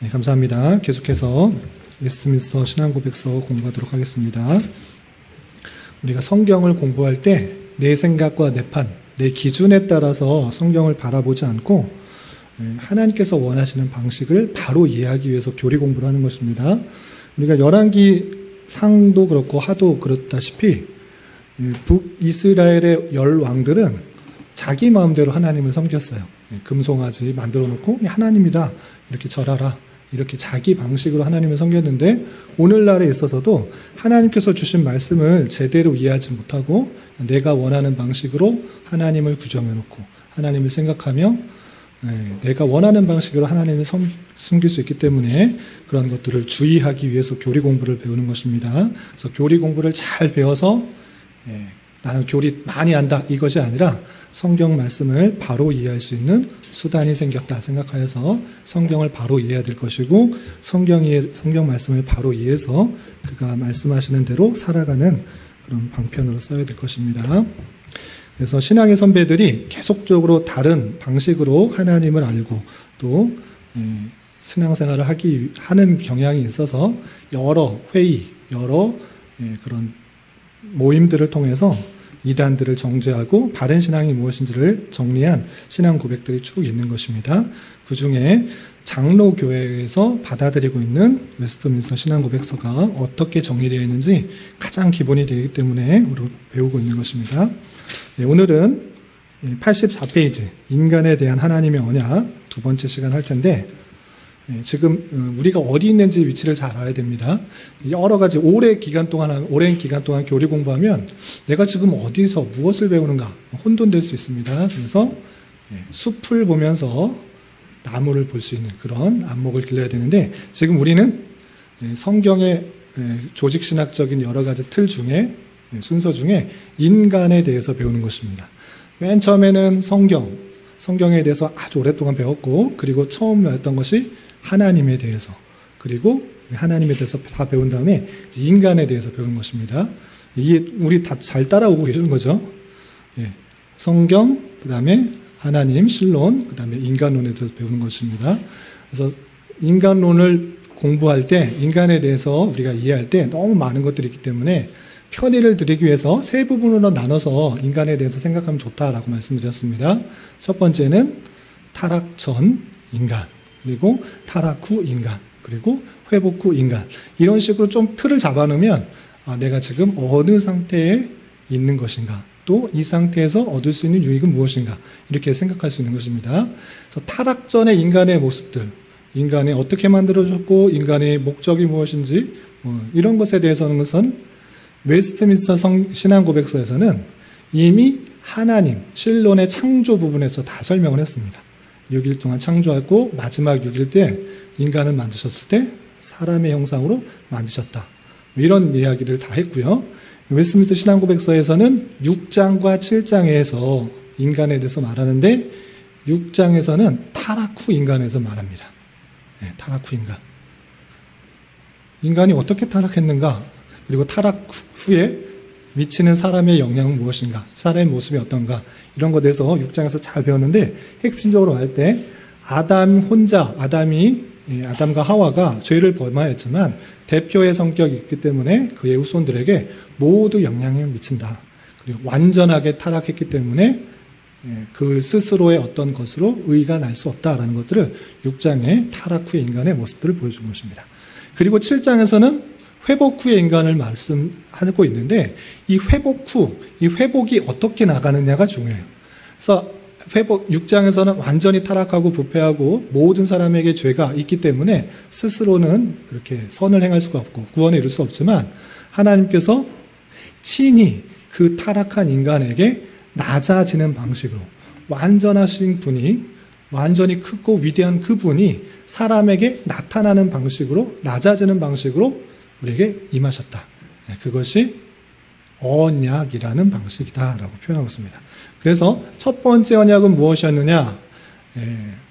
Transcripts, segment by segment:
네, 감사합니다. 계속해서 웨스트민스터 신앙고백서 공부하도록 하겠습니다. 우리가 성경을 공부할 때 내 생각과 내 판, 내 기준에 따라서 성경을 바라보지 않고 하나님께서 원하시는 방식을 바로 이해하기 위해서 교리 공부를 하는 것입니다. 우리가 열왕기 상도 그렇고 하도 그렇다시피 북이스라엘의 10왕들은 자기 마음대로 하나님을 섬겼어요. 금송아지 만들어 놓고 하나님이다 이렇게 절하라 이렇게 자기 방식으로 하나님을 섬겼는데 오늘날에 있어서도 하나님께서 주신 말씀을 제대로 이해하지 못하고 내가 원하는 방식으로 하나님을 규정해 놓고 하나님을 생각하며 내가 원하는 방식으로 하나님을 섬길 수 있기 때문에 그런 것들을 주의하기 위해서 교리 공부를 배우는 것입니다. 그래서 교리 공부를 잘 배워서 나는 교리 많이 안다 이것이 아니라 성경 말씀을 바로 이해할 수 있는 수단이 생겼다 생각하여서 성경을 바로 이해해야 될 것이고 성경 말씀을 바로 이해해서 그가 말씀하시는 대로 살아가는 그런 방편으로 써야 될 것입니다. 그래서 신앙의 선배들이 계속적으로 다른 방식으로 하나님을 알고 또 신앙생활을 하는 경향이 있어서 여러 회의, 여러 그런 모임들을 통해서 이단들을 정죄하고 바른 신앙이 무엇인지를 정리한 신앙 고백들이 쭉 있는 것입니다. 그 중에 장로교회에서 받아들이고 있는 웨스트민스터 신앙 고백서가 어떻게 정리되어 있는지 가장 기본이 되기 때문에 우리가 배우고 있는 것입니다. 오늘은 84페이지 인간에 대한 하나님의 언약 두 번째 시간 할 텐데 지금 우리가 어디 있는지 위치를 잘 알아야 됩니다. 여러 가지 오랜 기간 동안 교리 공부하면 내가 지금 어디서 무엇을 배우는가 혼돈될 수 있습니다. 그래서 숲을 보면서 나무를 볼 수 있는 그런 안목을 길러야 되는데 지금 우리는 성경의 조직신학적인 여러 가지 틀 중에 순서 중에 인간에 대해서 배우는 것입니다. 맨 처음에는 성경에 대해서 아주 오랫동안 배웠고 그리고 처음 배웠던 것이 하나님에 대해서 그리고 하나님에 대해서 다 배운 다음에 인간에 대해서 배우는 것입니다. 이게 우리 다 잘 따라오고 계시는 거죠. 성경, 그 다음에 하나님, 신론, 그 다음에 인간론에 대해서 배우는 것입니다. 그래서 인간론을 공부할 때 인간에 대해서 우리가 이해할 때 너무 많은 것들이 있기 때문에 편의를 드리기 위해서 세 부분으로 나눠서 인간에 대해서 생각하면 좋다라고 말씀드렸습니다. 첫 번째는 타락 전 인간, 그리고 타락 후 인간, 그리고 회복 후 인간. 이런 식으로 좀 틀을 잡아놓으면 내가 지금 어느 상태에 있는 것인가, 또 이 상태에서 얻을 수 있는 유익은 무엇인가 이렇게 생각할 수 있는 것입니다. 그래서 타락 전의 인간의 모습들, 인간이 어떻게 만들어졌고 인간의 목적이 무엇인지 이런 것에 대해서는 웨스트민스터 신앙 고백서에서는 이미 하나님, 신론의 창조 부분에서 다 설명을 했습니다. 6일 동안 창조하고 마지막 6일 때 인간을 만드셨을 때 사람의 형상으로 만드셨다. 이런 이야기를 다 했고요. 웨스트민스터 신앙 고백서에서는 6장과 7장에서 인간에 대해서 말하는데 6장에서는 타락 후 인간에 대해서 말합니다. 타락 후 인간. 인간이 어떻게 타락했는가? 그리고 타락 후에 미치는 사람의 영향은 무엇인가? 사람의 모습이 어떤가? 이런 것에 대해서 6장에서 잘 배웠는데 핵심적으로 할 때 아담과 하와가 죄를 범하였지만 대표의 성격이 있기 때문에 그의 후손들에게 모두 영향을 미친다. 그리고 완전하게 타락했기 때문에 그 스스로의 어떤 것으로 의가 날 수 없다라는 것들을 6장의 타락 후의 인간의 모습들을 보여준 것입니다. 그리고 7장에서는 회복 후의 인간을 말씀하고 있는데 이 회복이 어떻게 나가느냐가 중요해요. 그래서 6장에서는 완전히 타락하고 부패하고 모든 사람에게 죄가 있기 때문에 스스로는 그렇게 선을 행할 수가 없고 구원에 이를 수 없지만 하나님께서 친히 그 타락한 인간에게 낮아지는 방식으로 완전하신 분이 완전히 크고 위대한 그분이 사람에게 나타나는 방식으로 낮아지는 방식으로 우리에게 임하셨다. 그것이 언약이라는 방식이다라고 표현하고 있습니다. 그래서 첫 번째 언약은 무엇이었느냐?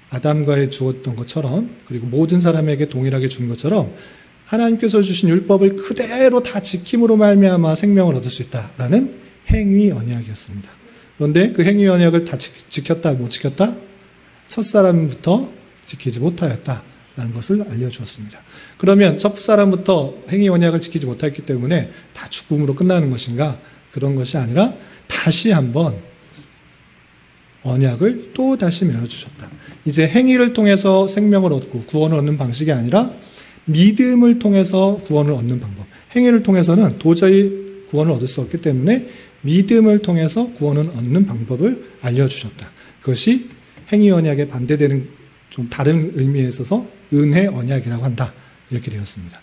아담과에 주었던 것처럼 그리고 모든 사람에게 동일하게 준 것처럼 하나님께서 주신 율법을 그대로 다 지킴으로 말미암아 생명을 얻을 수 있다라는 행위 언약이었습니다. 그런데 그 행위 언약을 다 지켰다 못 지켰다? 첫사람부터 지키지 못하였다. 라는 것을 알려주었습니다. 그러면 첫 사람부터 행위 언약을 지키지 못했기 때문에 다 죽음으로 끝나는 것인가? 그런 것이 아니라 다시 한번 언약을 또 다시 맺어주셨다. 이제 행위를 통해서 생명을 얻고 구원을 얻는 방식이 아니라 믿음을 통해서 구원을 얻는 방법. 행위를 통해서는 도저히 구원을 얻을 수 없기 때문에 믿음을 통해서 구원을 얻는 방법을 알려주셨다. 그것이 행위 언약에 반대되는 좀 다른 의미에 있어서 은혜 언약이라고 한다. 이렇게 되었습니다.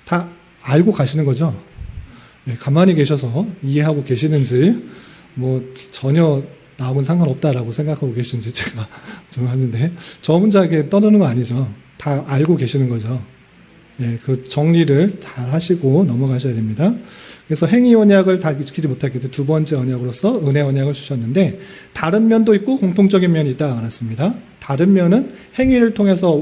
다 알고 가시는 거죠? 네, 가만히 계셔서 이해하고 계시는지 전혀 나하고는 상관없다라고 생각하고 계신지 제가 좀 하는데 저 혼자 이렇게 떠드는 거 아니죠. 다 알고 계시는 거죠. 예, 그 정리를 잘 하시고 넘어가셔야 됩니다. 그래서 행위 언약을 다 지키지 못했기 때문에 두 번째 언약으로서 은혜 언약을 주셨는데 다른 면도 있고 공통적인 면이 있다고 말했습니다. 다른 면은 행위를 통해서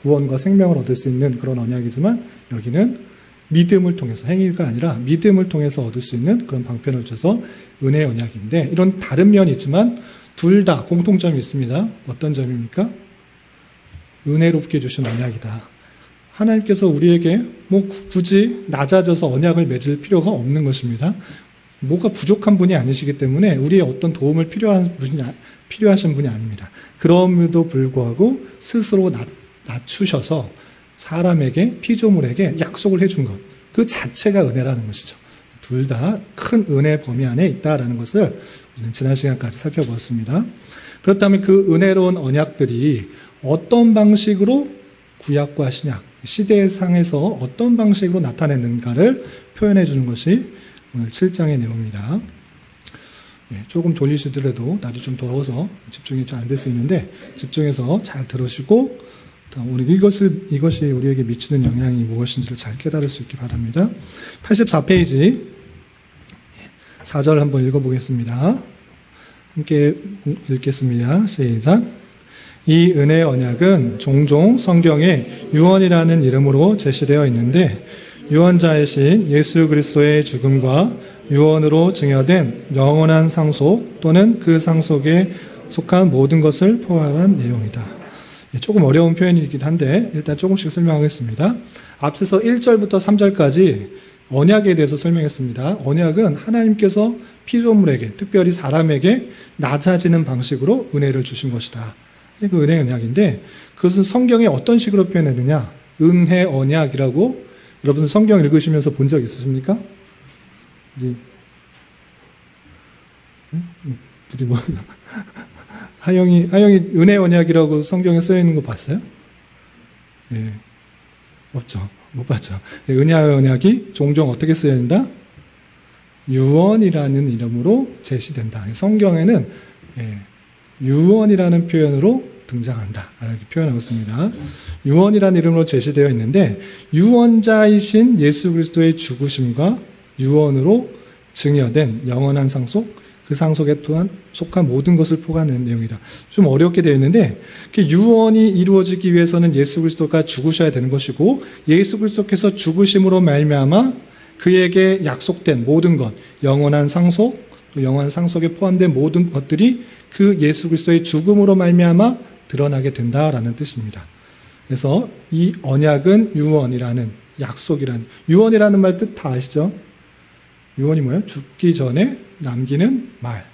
구원과 생명을 얻을 수 있는 그런 언약이지만 여기는 믿음을 통해서 행위가 아니라 믿음을 통해서 얻을 수 있는 그런 방편을 줘서 은혜 언약인데 이런 다른 면이 있지만 둘 다 공통점이 있습니다. 어떤 점입니까? 은혜롭게 주신 언약이다. 하나님께서 우리에게 굳이 낮아져서 언약을 맺을 필요가 없는 것입니다. 뭐가 부족한 분이 아니시기 때문에 우리의 어떤 도움을 필요하신 분이 아닙니다. 그럼에도 불구하고 스스로 낮추셔서 사람에게 피조물에게 약속을 해준 것, 그 자체가 은혜라는 것이죠. 둘 다 큰 은혜 범위 안에 있다라는 것을 우리는 지난 시간까지 살펴보았습니다. 그렇다면 그 은혜로운 언약들이 어떤 방식으로 구약과 신약, 시대상에서 어떤 방식으로 나타냈는가를 표현해 주는 것이 오늘 7장의 내용입니다. 조금 졸리시더라도 날이 좀 더워서 집중이 잘 안 될 수 있는데 집중해서 잘 들으시고 우리 이것이 우리에게 미치는 영향이 무엇인지를 잘 깨달을 수 있기 바랍니다. 84페이지 4절 한번 읽어보겠습니다. 함께 읽겠습니다. 시작. 이 은혜 언약은 종종 성경에 유언이라는 이름으로 제시되어 있는데 유언자이신 예수 그리스도의 죽음과 유언으로 증여된 영원한 상속 또는 그 상속에 속한 모든 것을 포함한 내용이다. 조금 어려운 표현이긴 한데 일단 조금씩 설명하겠습니다. 앞서서 1절부터 3절까지 언약에 대해서 설명했습니다. 언약은 하나님께서 피조물에게 특별히 사람에게 낮아지는 방식으로 은혜를 주신 것이다. 그 은혜 언약인데 그것은 성경에 어떤 식으로 표현했느냐? 은혜 언약이라고 여러분 성경 읽으시면서 본 적 있으십니까? 하영이 은혜 언약이라고 성경에 쓰여 있는 거 봤어요? 예, 없죠. 못 봤죠. 은혜 언약이 종종 어떻게 쓰여 있는다? 유언이라는 이름으로 제시된다. 성경에는 유언이라는 표현으로 등장한다. 이렇게 표현하고 있습니다. 유언이라는 이름으로 제시되어 있는데 유언자이신 예수 그리스도의 죽으심과 유언으로 증여된 영원한 상속, 그 상속에 또한 속한 모든 것을 포괄하는 내용이다. 좀 어렵게 되어 있는데 유언이 이루어지기 위해서는 예수 그리스도가 죽으셔야 되는 것이고 예수 그리스도께서 죽으심으로 말미암아 그에게 약속된 모든 것, 영원한 상속, 또 영원한 상속에 포함된 모든 것들이 그 예수 그리스도의 죽음으로 말미암아 드러나게 된다라는 뜻입니다. 그래서 이 언약은 유언이라는 약속이라는 유언이라는 말 뜻 다 아시죠? 유언이 뭐예요? 죽기 전에 남기는 말.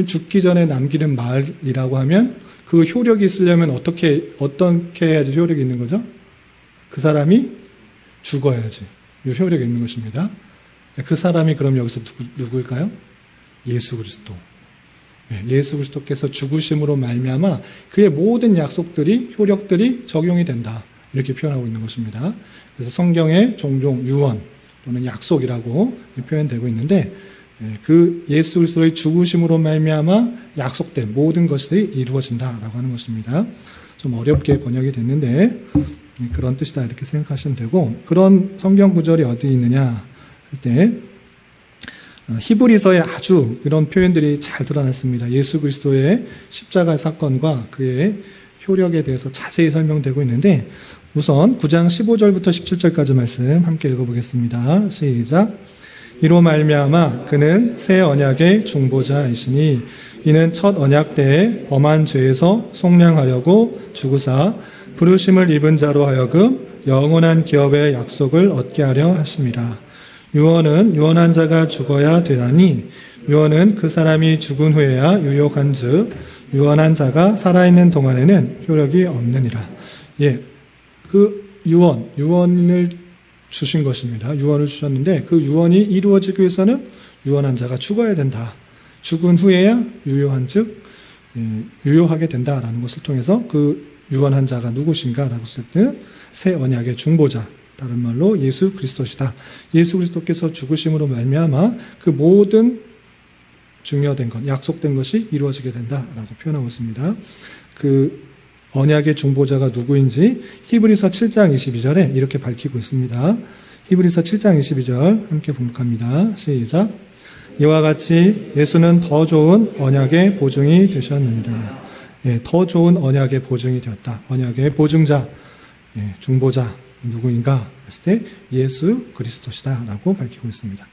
죽기 전에 남기는 말이라고 하면 그 효력이 있으려면 어떻게 해야지 효력이 있는 거죠? 그 사람이 죽어야지 효력이 있는 것입니다. 그 사람이 그럼 여기서 누구일까요? 예수 그리스도. 예수 그리스도께서 죽으심으로 말미암아 그의 모든 약속들이 효력들이 적용이 된다. 이렇게 표현하고 있는 것입니다. 그래서 성경에 종종 유언 또는 약속이라고 표현되고 있는데 그 예수 그리스도의 죽으심으로 말미암아 약속된 모든 것들이 이루어진다라고 하는 것입니다. 좀 어렵게 번역이 됐는데 그런 뜻이다 이렇게 생각하시면 되고 그런 성경 구절이 어디 있느냐 할 때 히브리서에 아주 이런 표현들이 잘 드러났습니다. 예수 그리스도의 십자가 사건과 그의 효력에 대해서 자세히 설명되고 있는데 우선 9장 15절부터 17절까지 말씀 함께 읽어보겠습니다. 시작. 이로 말미암아 그는 새 언약의 중보자이시니 이는 첫 언약 때에 범한 죄에서 속량하려고 죽으사 부르심을 입은 자로 하여금 영원한 기업의 약속을 얻게 하려 하심이라. 유언은 유언한 자가 죽어야 되나니 유언은 그 사람이 죽은 후에야 유효한즉 유언한 자가 살아있는 동안에는 효력이 없느니라. 예, 그 유언을 주신 것입니다. 유언을 주셨는데 그 유언이 이루어지기 위해서는 유언한 자가 죽어야 된다. 죽은 후에야 유효한즉 유효하게 된다라는 것을 통해서 그 유언한 자가 누구신가라고 했을 때는 새 언약의 중보자, 다른 말로 예수 그리스도시다. 예수 그리스도께서 죽으심으로 말미암아 그 모든 중요된 것, 약속된 것이 이루어지게 된다라고 표현하고 있습니다. 그 언약의 중보자가 누구인지 히브리서 7장 22절에 이렇게 밝히고 있습니다. 히브리서 7장 22절 함께 봉독합니다. 시작. 이와 같이 예수는 더 좋은 언약의 보증이 되셨느니라. 예, 더 좋은 언약의 보증이 되었다. 언약의 보증자, 중보자 누구인가 했을 때 예수 그리스도시다라고 밝히고 있습니다.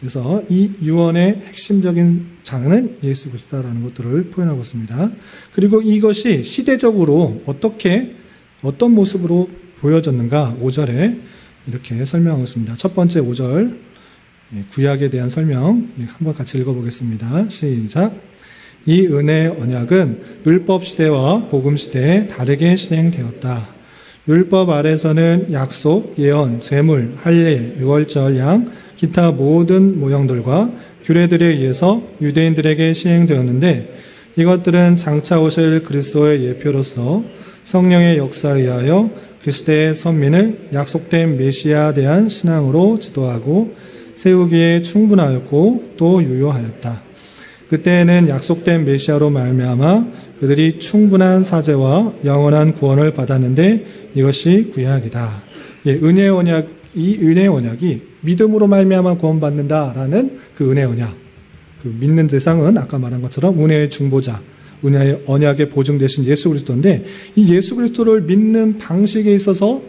그래서 이 유언의 핵심적인 장은 예수 그리스도라는 것들을 표현하고 있습니다. 그리고 이것이 시대적으로 어떤 모습으로 보여졌는가 5절에 이렇게 설명하고 있습니다. 첫 번째 5절 구약에 대한 설명 한번 같이 읽어보겠습니다. 시작. 이 은혜의 언약은 율법 시대와 복음 시대에 다르게 진행되었다. 율법 아래서는 약속, 예언, 제물, 할례, 유월절, 양, 기타 모든 모형들과 규례들에 의해서 유대인들에게 시행되었는데 이것들은 장차 오실 그리스도의 예표로서 성령의 역사에 의하여 그 시대의 선민을 약속된 메시아에 대한 신앙으로 지도하고 세우기에 충분하였고 또 유효하였다. 그때에는 약속된 메시아로 말미암아 그들이 충분한 사죄와 영원한 구원을 받았는데 이것이 구약이다. 예, 은혜의 언약, 이 은혜의 언약이 믿음으로 말미암아 구원받는다라는 그 은혜의 언약. 그 믿는 대상은 아까 말한 것처럼 은혜의 중보자, 은혜의 언약에 보증되신 예수 그리스도인데 이 예수 그리스도를 믿는 방식에 있어서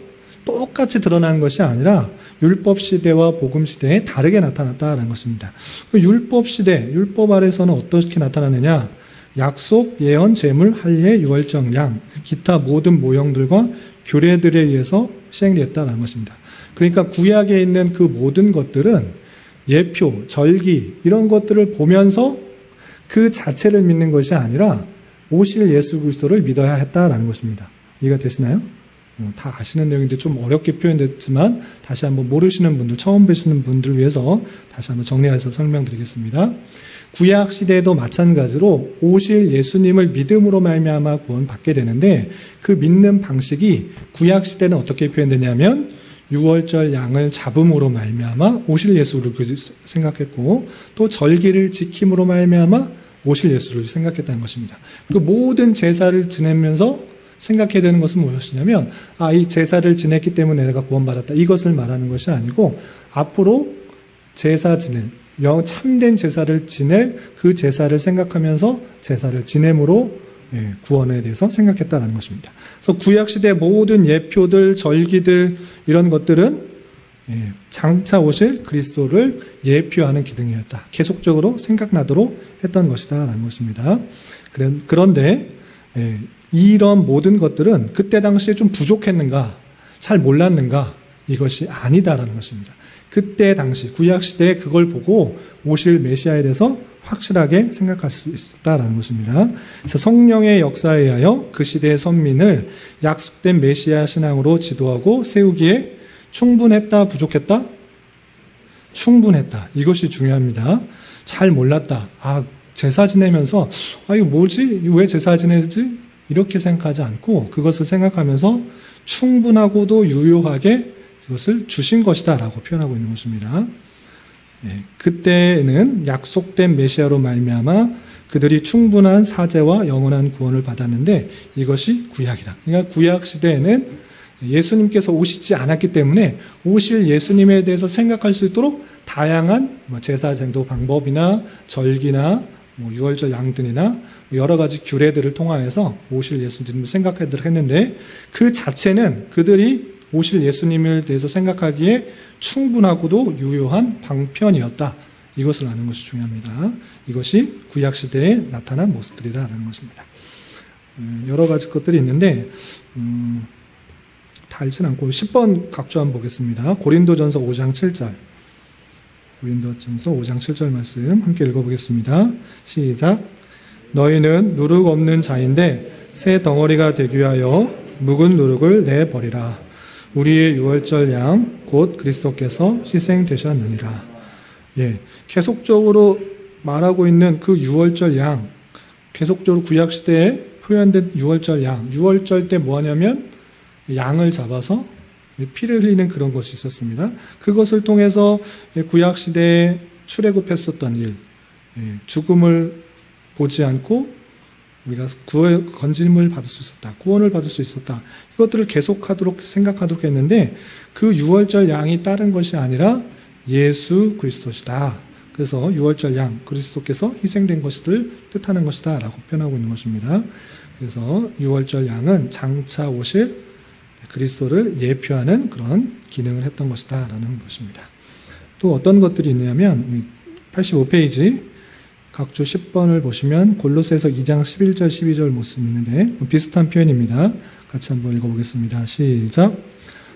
똑같이 드러난 것이 아니라 율법 시대와 복음 시대에 다르게 나타났다라는 것입니다. 그 율법 시대, 율법 아래서는 어떻게 나타나느냐? 약속, 예언, 제물, 할례, 유월절, 양, 기타 모든 모형들과 규례들에 의해서 시행되었다는 것입니다. 그러니까 구약에 있는 그 모든 것들은 예표, 절기 이런 것들을 보면서 그 자체를 믿는 것이 아니라 오실 예수 그리스도를 믿어야 했다라는 것입니다. 이해가 되시나요? 다 아시는 내용인데 좀 어렵게 표현됐지만 다시 한번 모르시는 분들, 처음 뵈시는 분들을 위해서 다시 한번 정리해서 설명드리겠습니다. 구약 시대에도 마찬가지로 오실 예수님을 믿음으로 말미암아 구원받게 되는데 그 믿는 방식이 구약 시대는 어떻게 표현되냐면 유월절 양을 잡음으로 말미암아 오실 예수를 생각했고 또 절기를 지킴으로 말미암아 오실 예수를 생각했다는 것입니다. 그리고 모든 제사를 지내면서 생각해야 되는 것은 무엇이냐면 이 제사를 지냈기 때문에 내가 구원받았다. 이것을 말하는 것이 아니고 앞으로 제사 지낼 참된 제사를 지낼 그 제사를 생각하면서 제사를 지냄으로 구원에 대해서 생각했다는 것입니다. 그래서 구약시대 모든 예표들, 절기들 이런 것들은 장차 오실 그리스도를 예표하는 기능이었다. 계속적으로 생각나도록 했던 것이다라는 것입니다. 그런데 이런 모든 것들은 그때 당시에 좀 부족했는가, 잘 몰랐는가, 이것이 아니다라는 것입니다. 그때 당시 구약시대에 그걸 보고 오실 메시아에 대해서 확실하게 생각할 수 있었다라는 것입니다. 그래서 성령의 역사에 의하여 그 시대의 선민을 약속된 메시아 신앙으로 지도하고 세우기에 충분했다, 부족했다? 충분했다. 이것이 중요합니다. 잘 몰랐다. 제사 지내면서 이거 뭐지? 왜 제사 지내지? 이렇게 생각하지 않고 그것을 생각하면서 충분하고도 유효하게 그것을 주신 것이다 라고 표현하고 있는 것입니다. 그때는 약속된 메시아로 말미암아 그들이 충분한 사죄와 영원한 구원을 받았는데 이것이 구약이다. 그러니까 구약 시대에는 예수님께서 오시지 않았기 때문에 오실 예수님에 대해서 생각할 수 있도록 다양한 제사 제도 방법이나 절기나 유월절 양등이나 여러 가지 규례들을 통하여서 오실 예수님을 생각하도록 했는데 그 자체는 그들이 오실 예수님에 대해서 생각하기에 충분하고도 유효한 방편이었다. 이것을 아는 것이 중요합니다. 이것이 구약시대에 나타난 모습들이라는 것입니다. 여러 가지 것들이 있는데 다 읽진 않고 10번 각주 한번 보겠습니다. 고린도전서 5장 7절. 고린도전서 5장 7절 말씀 함께 읽어보겠습니다. 시작. 너희는 누룩 없는 자인데 새 덩어리가 되기 위하여 묵은 누룩을 내버리라. 우리의 유월절 양 곧 그리스도께서 희생되셨느니라. 예, 계속적으로 말하고 있는 그 유월절 양, 계속적으로 구약시대에 표현된 유월절 양, 유월절 때 뭐 하냐면 양을 잡아서 피를 흘리는 그런 것이 있었습니다. 그것을 통해서 구약시대에 출애굽했었던 일, 죽음을 보지 않고 우리가 건짐을 받을 수 있었다. 구원을 받을 수 있었다. 이것들을 계속하도록 생각하도록 했는데 그 유월절 양이 다른 것이 아니라 예수 그리스도시다. 그래서 유월절 양 그리스도께서 희생된 것을 뜻하는 것이다 라고 표현하고 있는 것입니다. 그래서 유월절 양은 장차 오실 그리스도를 예표하는 그런 기능을 했던 것이다 라는 것입니다. 또 어떤 것들이 있냐면 85페이지 각주 10번을 보시면 골로새서 2장 11절 12절 모습이 있는데 비슷한 표현입니다. 같이 한번 읽어보겠습니다. 시작.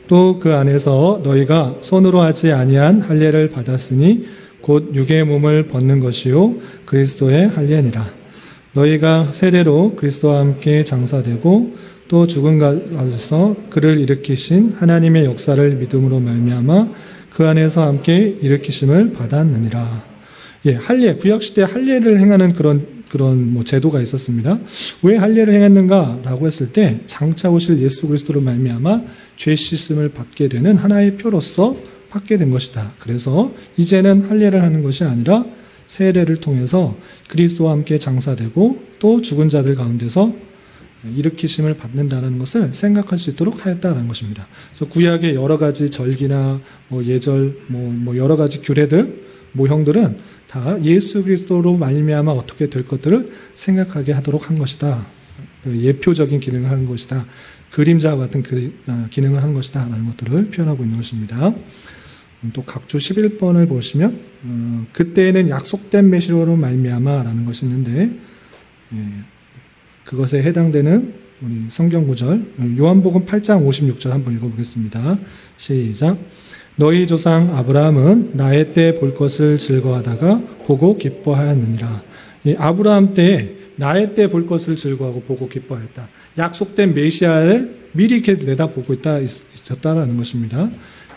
또 그 안에서 너희가 손으로 하지 아니한 할례를 받았으니 곧 육의 몸을 벗는 것이요 그리스도의 할례니라. 너희가 세례로 그리스도와 함께 장사되고 또 죽은 가운데서 그를 일으키신 하나님의 역사를 믿음으로 말미암아 그 안에서 함께 일으키심을 받았느니라. 예, 할례, 구약시대 할례를 행하는 그런 뭐 제도가 있었습니다. 왜 할례를 행했는가라고 했을 때 장차 오실 예수 그리스도로 말미암아 죄 씻음을 받게 되는 하나의 표로서 받게 된 것이다. 그래서 이제는 할례를 하는 것이 아니라 세례를 통해서 그리스도와 함께 장사되고 또 죽은 자들 가운데서 일으키심을 받는다는 것을 생각할 수 있도록 하였다는 것입니다. 그래서 구약의 여러 가지 절기나 뭐 예절, 뭐 여러 가지 규례들, 모형들은 다 예수 그리스도로 말미암아 어떻게 될 것들을 생각하게 하도록 한 것이다. 예표적인 기능을 하는 것이다. 그림자와 같은 기능을 하는 것이다. 라는 것들을 표현하고 있는 것입니다. 또 각주 11번을 보시면 그때에는 약속된 메시로로 말미암아 라는 것이 있는데 그것에 해당되는 우리 성경 구절 요한복음 8장 56절 한번 읽어보겠습니다. 시작. 너희 조상 아브라함은 나의 때 볼 것을 즐거워하다가 보고 기뻐하였느니라. 이 아브라함 때에 나의 때 볼 것을 즐거워하고 보고 기뻐하였다. 약속된 메시아를 미리 이렇게 내다보고 있었다라는 것입니다.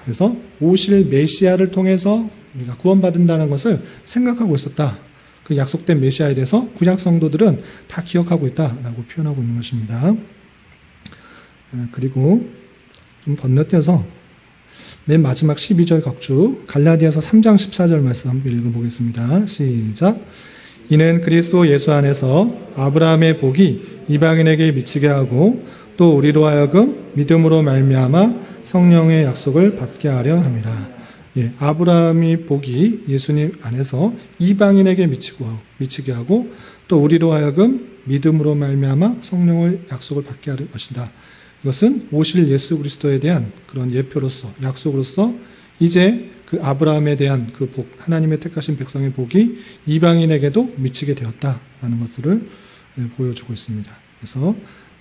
그래서 오실 메시아를 통해서 우리가 구원받는다는 것을 생각하고 있었다. 그 약속된 메시아에 대해서 구약 성도들은 다 기억하고 있다라고 표현하고 있는 것입니다. 그리고 좀 건너뛰어서 맨 마지막 12절 각주 갈라디아서 3장 14절 말씀 한번 읽어보겠습니다. 시작. 이는 그리스도 예수 안에서 아브라함의 복이 이방인에게 미치게 하고 또 우리로 하여금 믿음으로 말미암아 성령의 약속을 받게 하려 함이라. 예, 아브라함의 복이 예수님 안에서 이방인에게 미치게 하고 또 우리로 하여금 믿음으로 말미암아 성령의 약속을 받게 할 것이다. 이것은 오실 예수 그리스도에 대한 그런 예표로서 약속으로서 이제 그 아브라함에 대한 그 복, 하나님의 택하신 백성의 복이 이방인에게도 미치게 되었다라는 것들을 보여주고 있습니다. 그래서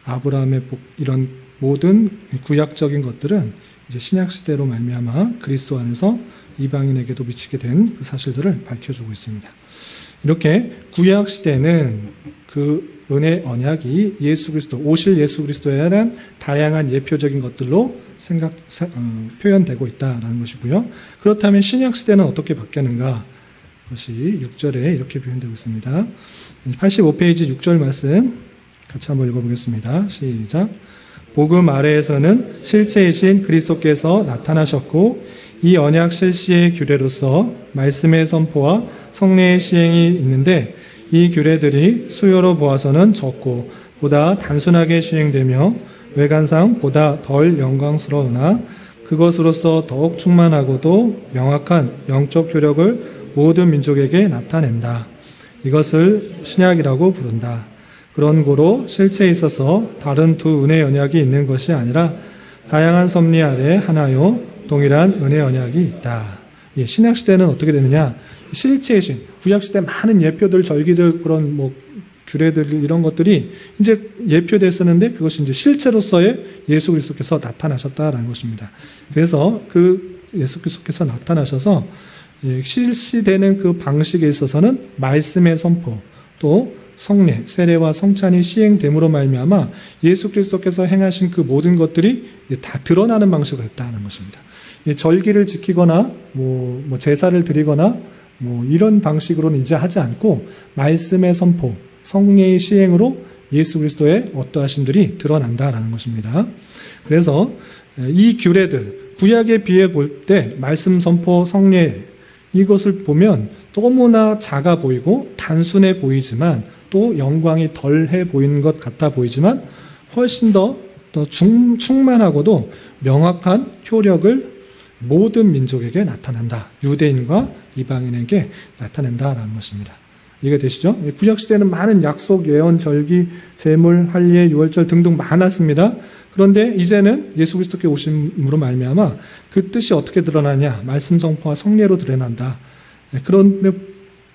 아브라함의 복, 이런 모든 구약적인 것들은 이제 신약 시대로 말미암아 그리스도 안에서 이방인에게도 미치게 된 그 사실들을 밝혀주고 있습니다. 이렇게 구약 시대는 그 은혜 언약이 예수 그리스도, 오실 예수 그리스도에 대한 다양한 예표적인 것들로 표현되고 있다라는 것이고요. 그렇다면 신약 시대는 어떻게 바뀌었는가? 그것이 6절에 이렇게 표현되고 있습니다. 85페이지 6절 말씀 같이 한번 읽어보겠습니다. 시작. 복음 아래에서는 실체이신 그리스도께서 나타나셨고 이 언약 실시의 규례로서 말씀의 선포와 성례의 시행이 있는데 이 규례들이 수요로 보아서는 적고 보다 단순하게 시행되며 외관상 보다 덜 영광스러우나 그것으로서 더욱 충만하고도 명확한 영적 효력을 모든 민족에게 나타낸다. 이것을 신약이라고 부른다. 그런 고로 실체에 있어서 다른 두 은혜 언약이 있는 것이 아니라 다양한 섭리 아래 하나요 동일한 은혜 언약이 있다. 예, 신약 시대는 어떻게 되느냐? 실체이신 구약 시대 많은 예표들, 절기들, 그런 뭐 규례들 이런 것들이 이제 예표됐었는데 그것이 이제 실제로서의 예수 그리스도께서 나타나셨다라는 것입니다. 그래서 그 예수 그리스도께서 나타나셔서 실시되는 그 방식에 있어서는 말씀의 선포 또 성례, 세례와 성찬이 시행됨으로 말미암아 예수 그리스도께서 행하신 그 모든 것들이 다 드러나는 방식으로 했다는 것입니다. 절기를 지키거나 뭐 제사를 드리거나 뭐 이런 방식으로는 이제 하지 않고 말씀의 선포, 성례의 시행으로 예수 그리스도의 어떠하심들이 드러난다라는 것입니다. 그래서 이 규례들, 구약에 비해 볼 때 말씀 선포, 성례 이것을 보면 너무나 작아 보이고 단순해 보이지만 또 영광이 덜해 보이는 것 같아 보이지만 훨씬 더 충만하고도 명확한 효력을 모든 민족에게 나타낸다. 유대인과 이방인에게 나타낸다라는 것입니다. 이해되시죠? 구약시대에는 많은 약속, 예언, 절기, 제물, 할례, 유월절 등등 많았습니다. 그런데 이제는 예수 그리스도께 오심으로 말미암아 그 뜻이 어떻게 드러나냐? 말씀 선포와 성례로 드러난다. 그런데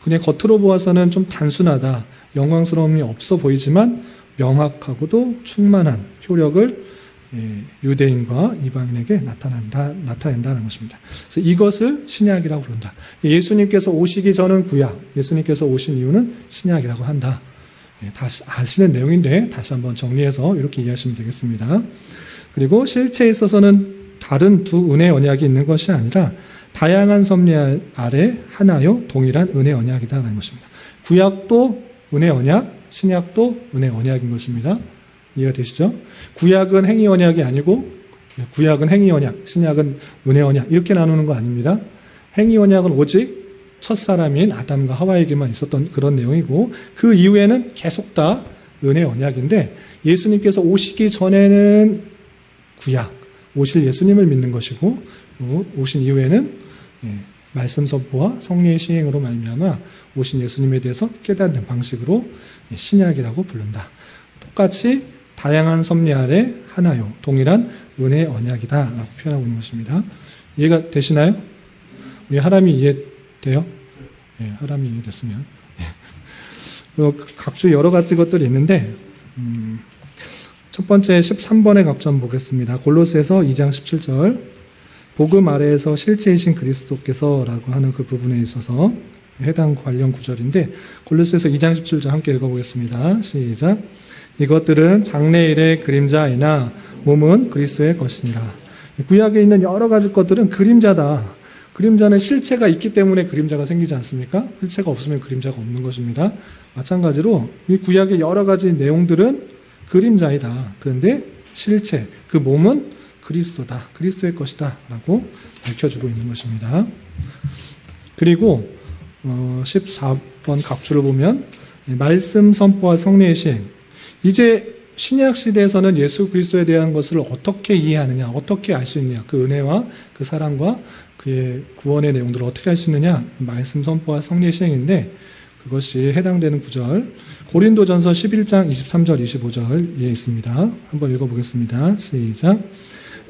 그냥 겉으로 보아서는 좀 단순하다. 영광스러움이 없어 보이지만 명확하고도 충만한 효력을 유대인과 이방인에게 나타낸다는 것입니다. 그래서 이것을 신약이라고 부른다. 예수님께서 오시기 전은 구약, 예수님께서 오신 이유는 신약이라고 한다. 다시 아시는 내용인데 다시 한번 정리해서 이렇게 이해하시면 되겠습니다. 그리고 실체에 있어서는 다른 두 은혜 언약이 있는 것이 아니라 다양한 섭리 아래 하나요 동일한 은혜 언약이다라는 것입니다. 구약도 은혜 언약, 신약도 은혜 언약인 것입니다. 이해가 되시죠? 구약은 행위 언약이 아니고 구약은 행위 언약, 신약은 은혜 언약 이렇게 나누는 거 아닙니다. 행위 언약은 오직 첫사람인 아담과 하와에게만 있었던 그런 내용이고 그 이후에는 계속 다 은혜 언약인데 예수님께서 오시기 전에는 구약, 오실 예수님을 믿는 것이고 오신 이후에는 말씀 선포와 성례의 시행으로 말미암아 오신 예수님에 대해서 깨닫는 방식으로 신약이라고 부른다. 똑같이 다양한 섭리 아래 하나요. 동일한 은혜 언약이다라고 표현하고 있는 것입니다. 이해가 되시나요? 우리 하람이 이해돼요? 예, 하람이 이해됐으면. 예. 각주 여러 가지 것들이 있는데 첫 번째 13번의 각주 한번 보겠습니다. 골로새서 2장 17절 복음 아래에서 실체이신 그리스도께서라고 하는 그 부분에 있어서 해당 관련 구절인데 골로새서 2장 17절 함께 읽어보겠습니다. 시작. 이것들은 장래일의 그림자이나 몸은 그리스도의 것이니라. 구약에 있는 여러 가지 것들은 그림자다. 그림자는 실체가 있기 때문에 그림자가 생기지 않습니까? 실체가 없으면 그림자가 없는 것입니다. 마찬가지로 이 구약의 여러 가지 내용들은 그림자이다. 그런데 실체, 그 몸은 그리스도다. 그리스도의 것이다. 라고 밝혀주고 있는 것입니다. 그리고 14번 각주를 보면 말씀 선포와 성례의 시행. 이제 신약 시대에서는 예수 그리스도에 대한 것을 어떻게 이해하느냐, 어떻게 알 수 있느냐, 그 은혜와 그 사랑과 그의 구원의 내용들을 어떻게 할 수 있느냐, 말씀 선포와 성례 시행인데 그것이 해당되는 구절 고린도전서 11장 23절 25절에 있습니다. 한번 읽어보겠습니다. 시작.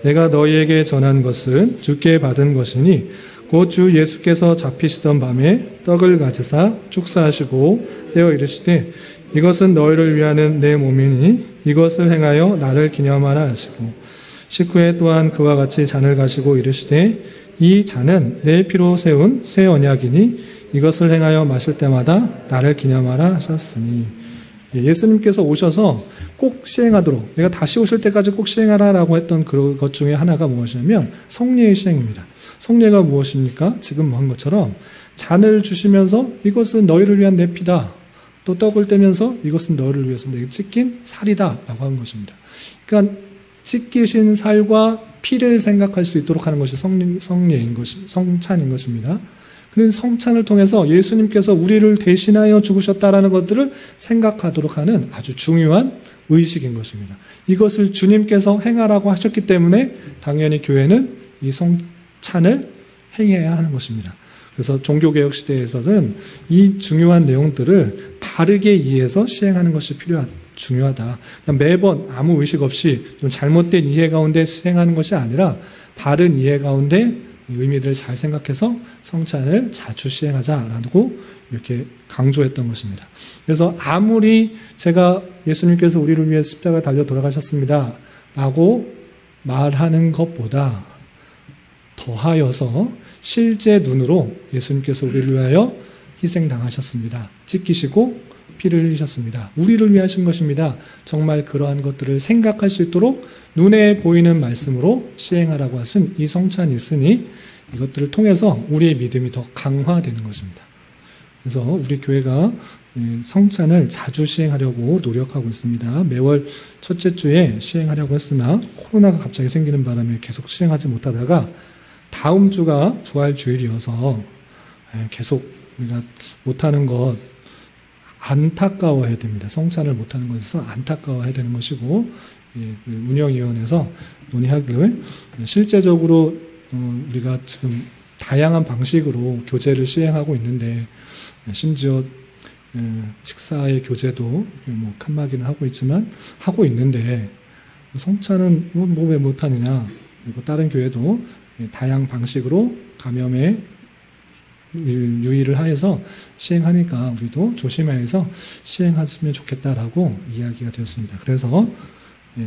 내가 너희에게 전한 것은 주께 받은 것이니 곧 주 예수께서 잡히시던 밤에 떡을 가지사 축사하시고 떼어 이르시되 이것은 너희를 위하는 내 몸이니 이것을 행하여 나를 기념하라 하시고 식후에 또한 그와 같이 잔을 가시고 이르시되 이 잔은 내 피로 세운 새 언약이니 이것을 행하여 마실 때마다 나를 기념하라 하셨으니 예수님께서 오셔서 꼭 시행하도록 내가 다시 오실 때까지 꼭 시행하라라고 했던 그것 중에 하나가 무엇이냐면 성례의 시행입니다. 성례가 무엇입니까? 지금 한 것처럼 잔을 주시면서 이것은 너희를 위한 내 피다. 또 떡을 떼면서 이것은 너를 위해서 내게 찢긴 살이다 라고 하는 것입니다. 그러니까 찢기신 살과 피를 생각할 수 있도록 하는 것이 성례인 성찬인 것입니다. 그래서 성찬을 통해서 예수님께서 우리를 대신하여 죽으셨다라는 것들을 생각하도록 하는 아주 중요한 의식인 것입니다. 이것을 주님께서 행하라고 하셨기 때문에 당연히 교회는 이 성찬을 행해야 하는 것입니다. 그래서 종교개혁 시대에서는 이 중요한 내용들을 바르게 이해해서 시행하는 것이 중요하다. 매번 아무 의식 없이 좀 잘못된 이해 가운데 시행하는 것이 아니라 바른 이해 가운데 의미들을 잘 생각해서 성찬을 자주 시행하자라고 이렇게 강조했던 것입니다. 그래서 아무리 제가 예수님께서 우리를 위해 십자가에 달려 돌아가셨습니다 라고 말하는 것보다 더하여서 실제 눈으로 예수님께서 우리를 위하여 희생당하셨습니다. 찢기시고 피를 흘리셨습니다. 우리를 위해 하신 것입니다. 정말 그러한 것들을 생각할 수 있도록 눈에 보이는 말씀으로 시행하라고 하신 이 성찬이 있으니 이것들을 통해서 우리의 믿음이 더 강화되는 것입니다. 그래서 우리 교회가 성찬을 자주 시행하려고 노력하고 있습니다. 매월 첫째 주에 시행하려고 했으나 코로나가 갑자기 생기는 바람에 계속 시행하지 못하다가 다음 주가 부활주일이어서 계속 우리가 못하는 것 안타까워해야 됩니다. 성찬을 못하는 것에서 안타까워해야 되는 것이고 운영위원회에서 논의하기를 실제적으로 우리가 지금 다양한 방식으로 교제를 시행하고 있는데 심지어 식사의 교제도 뭐 칸막이는 하고 있지만 하고 있는데 성찬은 뭐 왜 못하느냐. 그리고 다른 교회도 다양한 방식으로 감염에 유의를 하여서 시행하니까 우리도 조심하여서 시행했으면 좋겠다라고 이야기가 되었습니다. 그래서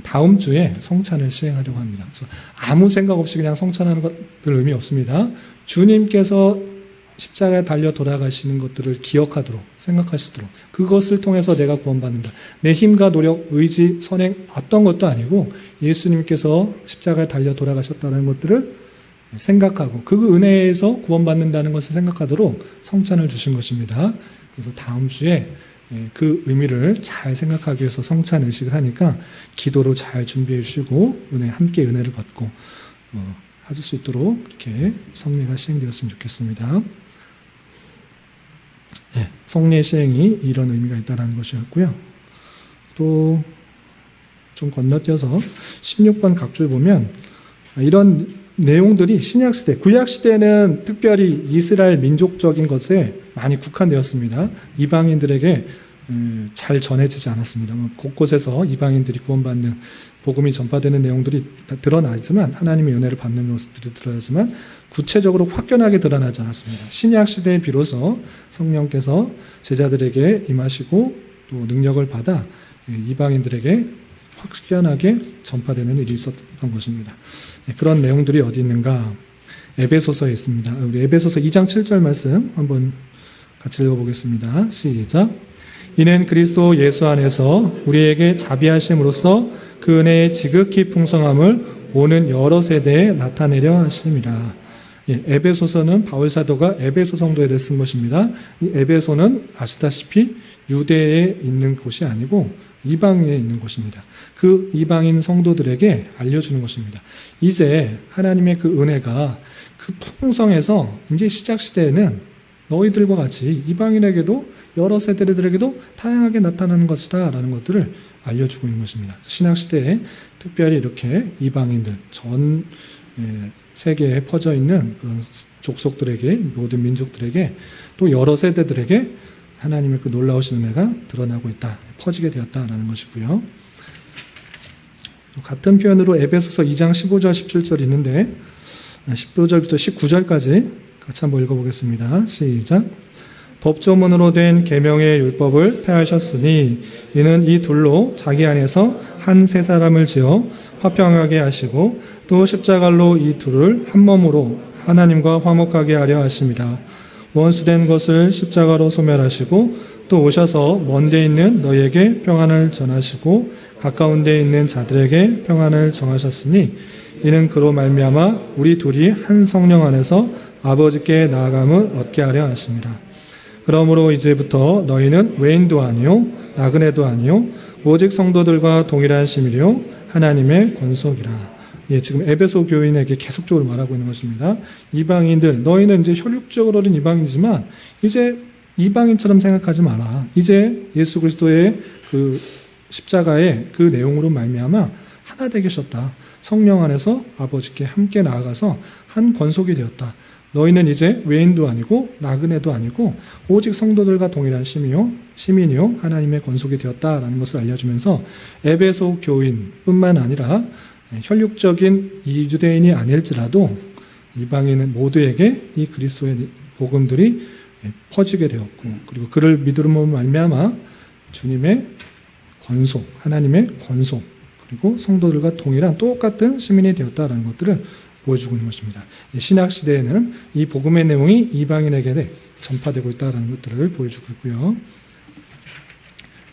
다음 주에 성찬을 시행하려고 합니다. 그래서 아무 생각 없이 그냥 성찬하는 것 별 의미 없습니다. 주님께서 십자가에 달려 돌아가시는 것들을 기억하도록 생각하시도록 그것을 통해서 내가 구원받는다. 내 힘과 노력, 의지, 선행 어떤 것도 아니고 예수님께서 십자가에 달려 돌아가셨다는 것들을 생각하고 그 은혜에서 구원받는다는 것을 생각하도록 성찬을 주신 것입니다. 그래서 다음 주에 그 의미를 잘 생각하기 위해서 성찬 의식을 하니까 기도로 잘 준비해 주시고 함께 은혜를 받고 하실 수 있도록 이렇게 성례가 시행되었으면 좋겠습니다. 성례 시행이 이런 의미가 있다는 것이었고요. 또 좀 건너뛰어서 16번 각주에 보면 이런 내용들이 신약시대, 구약시대는 특별히 이스라엘 민족적인 것에 많이 국한되었습니다. 이방인들에게 잘 전해지지 않았습니다. 곳곳에서 이방인들이 구원받는 복음이 전파되는 내용들이 드러나지만 하나님의 은혜를 받는 모습들이 드러나지만 구체적으로 확연하게 드러나지 않았습니다. 신약시대에 비로소 성령께서 제자들에게 임하시고 또 능력을 받아 이방인들에게 확연하게 전파되는 일이 있었던 것입니다. 그런 내용들이 어디 있는가? 에베소서에 있습니다. 우리 에베소서 2장 7절 말씀 한번 같이 읽어보겠습니다. 시작. 이는 그리스도 예수 안에서 우리에게 자비하심으로써 그 은혜의 지극히 풍성함을 오는 여러 세대에 나타내려 하심이라. 에베소서는 바울 사도가 에베소 성도에 쓴 것입니다. 이 에베소는 아시다시피 유대에 있는 곳이 아니고 이방인에 있는 곳입니다. 그 이방인 성도들에게 알려주는 것입니다. 이제 하나님의 그 은혜가 그 풍성해서 이제 시작 시대에는 너희들과 같이 이방인에게도 여러 세대들에게도 다양하게 나타나는 것이다 라는 것들을 알려주고 있는 것입니다. 신약시대에 특별히 이렇게 이방인들 전 세계에 퍼져 있는 그런 족속들에게 모든 민족들에게 또 여러 세대들에게 하나님의 그 놀라우신 은혜가 드러나고 있다. 퍼지게 되었다라는 것이고요. 같은 표현으로 에베소서 2장 15절 17절 있는데 15절부터 19절까지 같이 한번 읽어보겠습니다. 시작. 법조문으로 된 계명의 율법을 폐하셨으니 이는 이 둘로 자기 안에서 한 세 사람을 지어 화평하게 하시고 또 십자가로 이 둘을 한 몸으로 하나님과 화목하게 하려 하심이라. 원수된 것을 십자가로 소멸하시고 또 오셔서 먼 데 있는 너희에게 평안을 전하시고 가까운 데 있는 자들에게 평안을 정하셨으니 이는 그로 말미암아 우리 둘이 한 성령 안에서 아버지께 나아감을 얻게 하려 하심이라. 그러므로 이제부터 너희는 외인도 아니요 나그네도 아니요 오직 성도들과 동일한 심이요 하나님의 권속이라. 지금 에베소 교인에게 계속적으로 말하고 있는 것입니다. 이방인들, 너희는 이제 혈육적으로는 이방인이지만 이제 이방인처럼 생각하지 마라. 이제 예수 그리스도의 그 십자가의 그 내용으로 말미암아 하나 되셨다. 성령 안에서 아버지께 함께 나아가서 한 권속이 되었다. 너희는 이제 외인도 아니고 나그네도 아니고 오직 성도들과 동일한 시민이요 하나님의 권속이 되었다라는 것을 알려주면서 에베소 교인뿐만 아니라 혈육적인 이 유대인이 아닐지라도 이방인 모두에게 이 그리스도의 복음들이 퍼지게 되었고, 그리고 그를 믿음으로 말미암아 주님의 권속, 하나님의 권속, 그리고 성도들과 동일한 똑같은 시민이 되었다라는 것들을 보여주고 있는 것입니다. 신약 시대에는 이 복음의 내용이 이방인에게 전파되고 있다는 것들을 보여주고 있고요.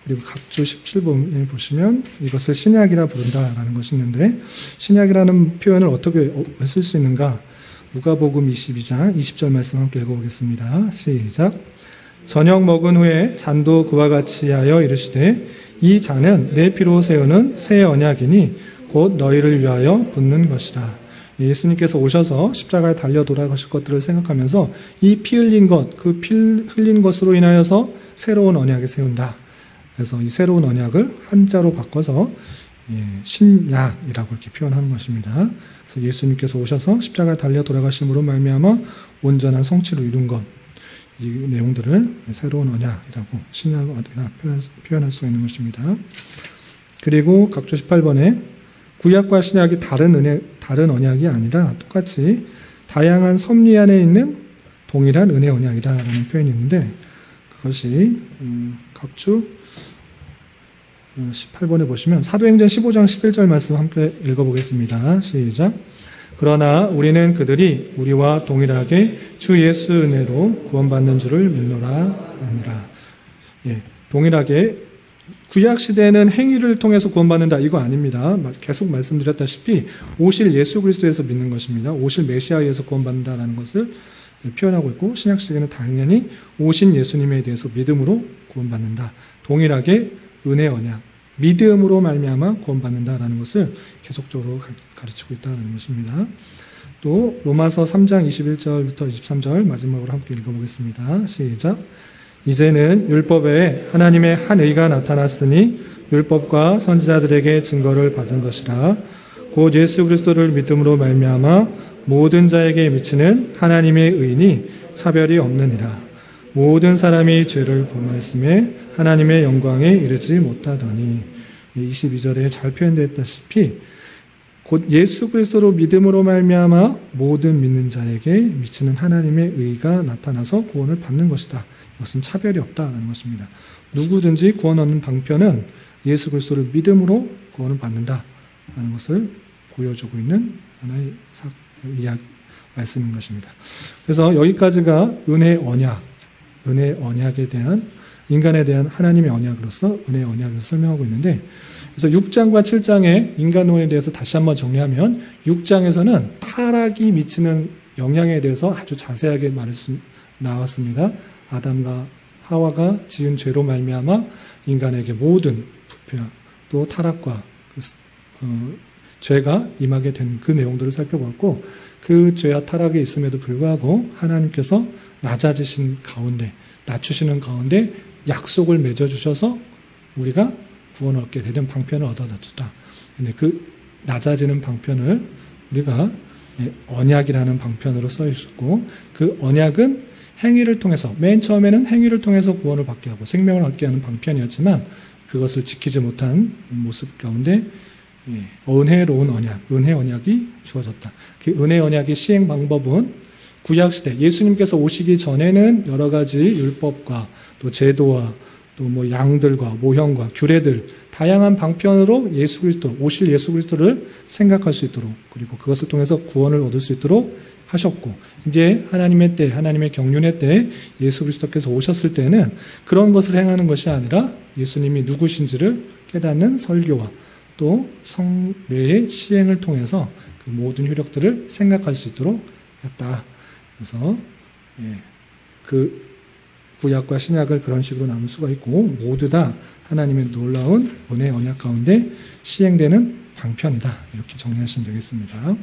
그리고 각주 17번에 보시면 이것을 신약이라 부른다라는 것이 있는데, 신약이라는 표현을 어떻게 쓸 수 있는가? 누가복음 22장 20절 말씀 함께 읽어보겠습니다. 시작. 저녁 먹은 후에 잔도 그와 같이 하여 이르시되 이 잔은 내 피로 세우는 새 언약이니 곧 너희를 위하여 붓는 것이라. 예수님께서 오셔서 십자가에 달려 돌아가실 것들을 생각하면서 이 피 흘린 것, 그 피 흘린 것으로 인하여서 새로운 언약을 세운다. 그래서 이 새로운 언약을 한자로 바꿔서 신약이라고 이렇게 표현하는 것입니다. 그래서 예수님께서 오셔서 십자가에 달려 돌아가심으로 말미암아 온전한 성취를 이룬 것, 이 내용들을 새로운 언약이라고 신약이라 표현할 수 있는 것입니다. 그리고 각주 18번에 구약과 신약이 다른 언약이 아니라 똑같이 다양한 섭리 안에 있는 동일한 은혜 언약이다라는 표현이 있는데, 그것이 각주 18번에 보시면 사도행전 15장 11절 말씀 함께 읽어보겠습니다. 시작. 그러나 우리는 그들이 우리와 동일하게 주 예수 은혜로 구원받는 줄을 믿노라 아니라. 동일하게 구약 시대에는 행위를 통해서 구원받는다 이거 아닙니다. 계속 말씀드렸다시피 오실 예수 그리스도에서 믿는 것입니다. 오실 메시아에서 구원받는다라는 것을 표현하고 있고, 신약 시대에는 당연히 오신 예수님에 대해서 믿음으로 구원받는다. 동일하게 은혜 언약, 믿음으로 말미암아 구원받는다라는 것을 계속적으로 가르치고 있다는 것입니다. 또 로마서 3장 21절부터 23절 마지막으로 함께 읽어보겠습니다. 시작. 이제는 율법에 하나님의 한 의가 나타났으니 율법과 선지자들에게 증거를 받은 것이라. 곧 예수 그리스도를 믿음으로 말미암아 모든 자에게 미치는 하나님의 의니 차별이 없느니라. 모든 사람이 죄를 범하였음에 하나님의 영광에 이르지 못하더니. 22절에 잘 표현되었다시피 곧 예수 그리스도로 믿음으로 말미암아 모든 믿는 자에게 미치는 하나님의 의가 나타나서 구원을 받는 것이다. 이것은 차별이 없다는 것입니다. 누구든지 구원 얻는 방편은 예수 그리스도를 믿음으로 구원을 받는다라는 것을 보여주고 있는 하나의 이야기 말씀인 것입니다. 그래서 여기까지가 은혜 언약에 대한, 인간에 대한 하나님의 언약으로서 은혜 언약을 설명하고 있는데, 그래서 6장과 7장의 인간론에 대해서 다시 한번 정리하면 6장에서는 타락이 미치는 영향에 대해서 아주 자세하게 나왔습니다. 아담과 하와가 지은 죄로 말미암아 인간에게 모든 부패와 또 타락과 죄가 임하게 된 그 내용들을 살펴봤고, 그 죄와 타락이 있음에도 불구하고 하나님께서 낮추시는 가운데 약속을 맺어주셔서 우리가 구원 얻게 되는 방편을 얻어줬다. 근데 그 낮아지는 방편을 우리가 언약이라는 방편으로 써 있었고, 그 언약은 행위를 통해서, 맨 처음에는 행위를 통해서 구원을 받게 하고 생명을 얻게 하는 방편이었지만 그것을 지키지 못한 모습 가운데 은혜로운 언약, 은혜 언약이 주어졌다. 그 은혜 언약의 시행 방법은 구약시대, 예수님께서 오시기 전에는 여러 가지 율법과 또 제도와 또 뭐 양들과 모형과 규례들, 다양한 방편으로 오실 예수 그리스도를 생각할 수 있도록, 그리고 그것을 통해서 구원을 얻을 수 있도록 하셨고, 이제 하나님의 때, 하나님의 경륜의 때 예수 그리스도께서 오셨을 때는 그런 것을 행하는 것이 아니라 예수님이 누구신지를 깨닫는 설교와 또 성례의 시행을 통해서 그 모든 효력들을 생각할 수 있도록 했다. 그래서 그 구약과 신약을 그런 식으로 나눌 수가 있고, 모두 다 하나님의 놀라운 은혜 언약 가운데 시행되는 방편이다. 이렇게 정리하시면 되겠습니다.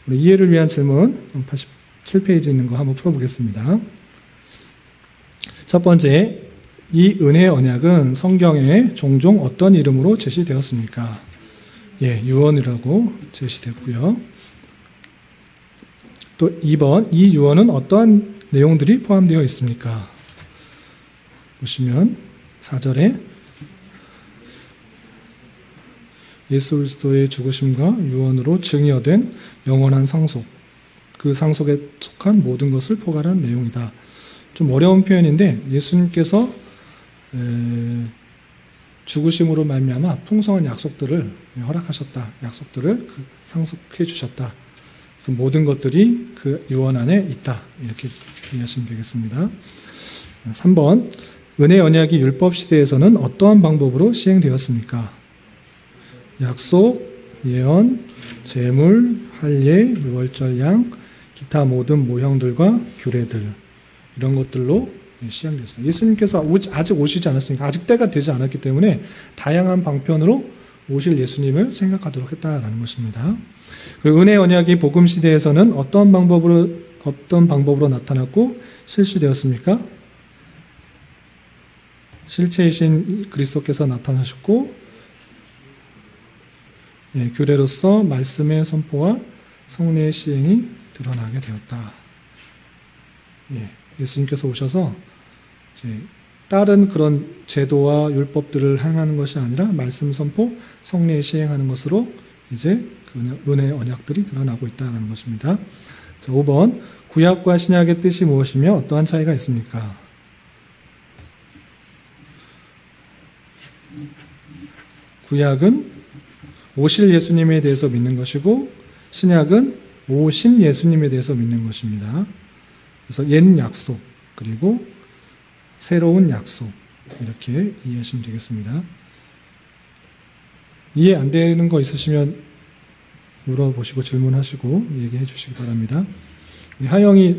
우리 이해를 위한 질문 87페이지 있는 거 한번 풀어보겠습니다. 첫 번째, 이 은혜 언약은 성경에 종종 어떤 이름으로 제시되었습니까? 유언이라고 제시됐고요. 또 2번, 이 유언은 어떠한 내용들이 포함되어 있습니까? 보시면 4절에 예수 그리스도의 죽으심과 유언으로 증여된 영원한 상속, 그 상속에 속한 모든 것을 포괄한 내용이다. 좀 어려운 표현인데 예수님께서 죽으심으로 말미암아 풍성한 약속들을 허락하셨다. 약속들을 상속해 주셨다. 그 모든 것들이 그 유언 안에 있다. 이렇게 이해하시면 되겠습니다. 3번, 은혜 언약이 율법 시대에서는 어떠한 방법으로 시행되었습니까? 약속, 예언, 제물, 할례, 유월절 양, 기타 모든 모형들과 규례들, 이런 것들로 시행됐어요. 예수님께서 아직 오시지 않았으니까, 아직 때가 되지 않았기 때문에 다양한 방편으로 오실 예수님을 생각하도록 했다라는 것입니다. 그리고 은혜 언약이 복음 시대에서는 어떤 방법으로 나타났고 실시되었습니까? 실체이신 그리스도께서 나타나셨고, 규례로서 말씀의 선포와 성례의 시행이 드러나게 되었다. 예수님께서 오셔서 다른 그런 제도와 율법들을 행하는 것이 아니라 말씀 선포, 성례의 시행하는 것으로 이제 그 은혜 언약들이 드러나고 있다는 것입니다. 자, 5번, 구약과 신약의 뜻이 무엇이며 어떠한 차이가 있습니까? 구약은 오실 예수님에 대해서 믿는 것이고 신약은 오신 예수님에 대해서 믿는 것입니다. 그래서 옛 약속 그리고 새로운 약속 이렇게 이해하시면 되겠습니다. 이해 안 되는 거 있으시면 물어보시고 질문하시고 얘기해 주시기 바랍니다. 하영이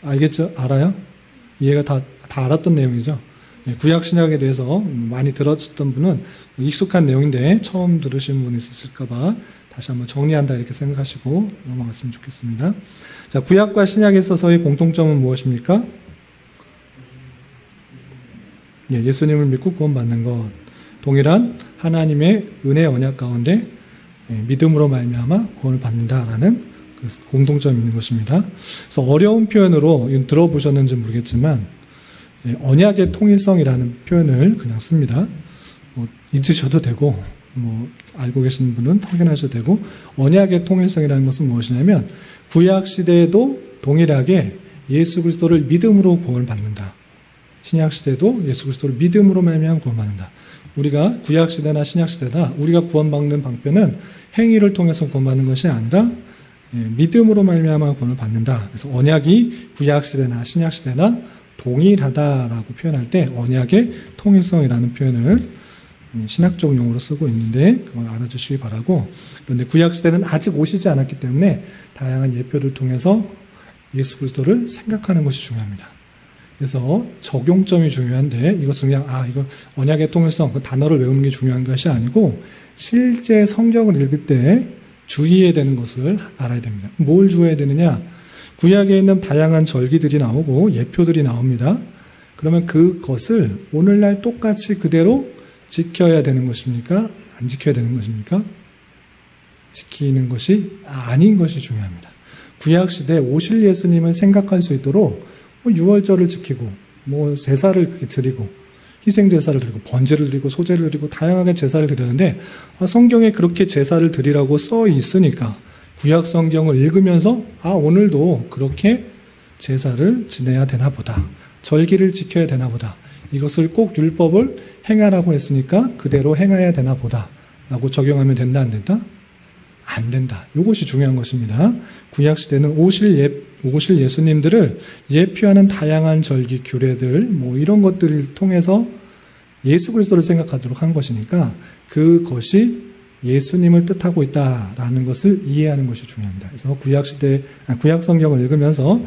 알겠죠? 알아요? 이해가 다 알았던 내용이죠? 구약 신약에 대해서 많이 들었던 분은 익숙한 내용인데 처음 들으신 분이 있으실까봐 다시 한번 정리한다 이렇게 생각하시고 넘어갔으면 좋겠습니다. 자, 구약과 신약에 있어서의 공통점은 무엇입니까? 예수님을 믿고 구원받는 것. 동일한 하나님의 은혜 언약 가운데 믿음으로 말미암아 구원을 받는다라는 그 공통점이 있는 것입니다. 그래서 어려운 표현으로 들어보셨는지 모르겠지만 언약의 통일성이라는 표현을 그냥 씁니다. 잊으셔도 되고 알고 계시는 분은 확인하셔도 되고, 언약의 통일성이라는 것은 무엇이냐면 구약 시대에도 동일하게 예수 그리스도를 믿음으로 구원을 받는다. 신약 시대도 예수 그리스도를 믿음으로 말미암아 구원받는다. 우리가 구약 시대나 신약 시대나 우리가 구원받는 방편은 행위를 통해서 구원받는 것이 아니라 믿음으로 말미암아 구원을 받는다. 그래서 언약이 구약 시대나 신약 시대나 동일하다라고 표현할 때 언약의 통일성이라는 표현을 신학적 용어로 쓰고 있는데 그걸 알아주시기 바라고, 그런데 구약 시대는 아직 오시지 않았기 때문에 다양한 예표를 통해서 예수 그리스도를 생각하는 것이 중요합니다. 그래서 적용점이 중요한데 이것은 그냥 이거 언약의 통일성 그 단어를 외우는 게 중요한 것이 아니고 실제 성경을 읽을 때 주의해야 되는 것을 알아야 됩니다. 뭘 주의해야 되느냐? 구약에 있는 다양한 절기들이 나오고 예표들이 나옵니다. 그러면 그것을 오늘날 똑같이 그대로 지켜야 되는 것입니까? 안 지켜야 되는 것입니까? 지키는 것이 아닌 것이 중요합니다. 구약시대 오실 예수님을 생각할 수 있도록 유월절을 지키고 제사를 드리고 희생제사를 드리고 번제를 드리고 소제를 드리고 다양하게 제사를 드리는데 성경에 그렇게 제사를 드리라고 써 있으니까 구약 성경을 읽으면서 오늘도 그렇게 제사를 지내야 되나 보다. 절기를 지켜야 되나 보다. 이것을 꼭 율법을 행하라고 했으니까 그대로 행해야 되나 보다 라고 적용하면 된다 안 된다? 안 된다. 이것이 중요한 것입니다. 구약시대는 오실 예수님들을 예표하는 다양한 절기, 규례들 이런 것들을 통해서 예수 그리스도를 생각하도록 한 것이니까 그것이 예수님을 뜻하고 있다라는 것을 이해하는 것이 중요합니다. 그래서 구약 성경을 읽으면서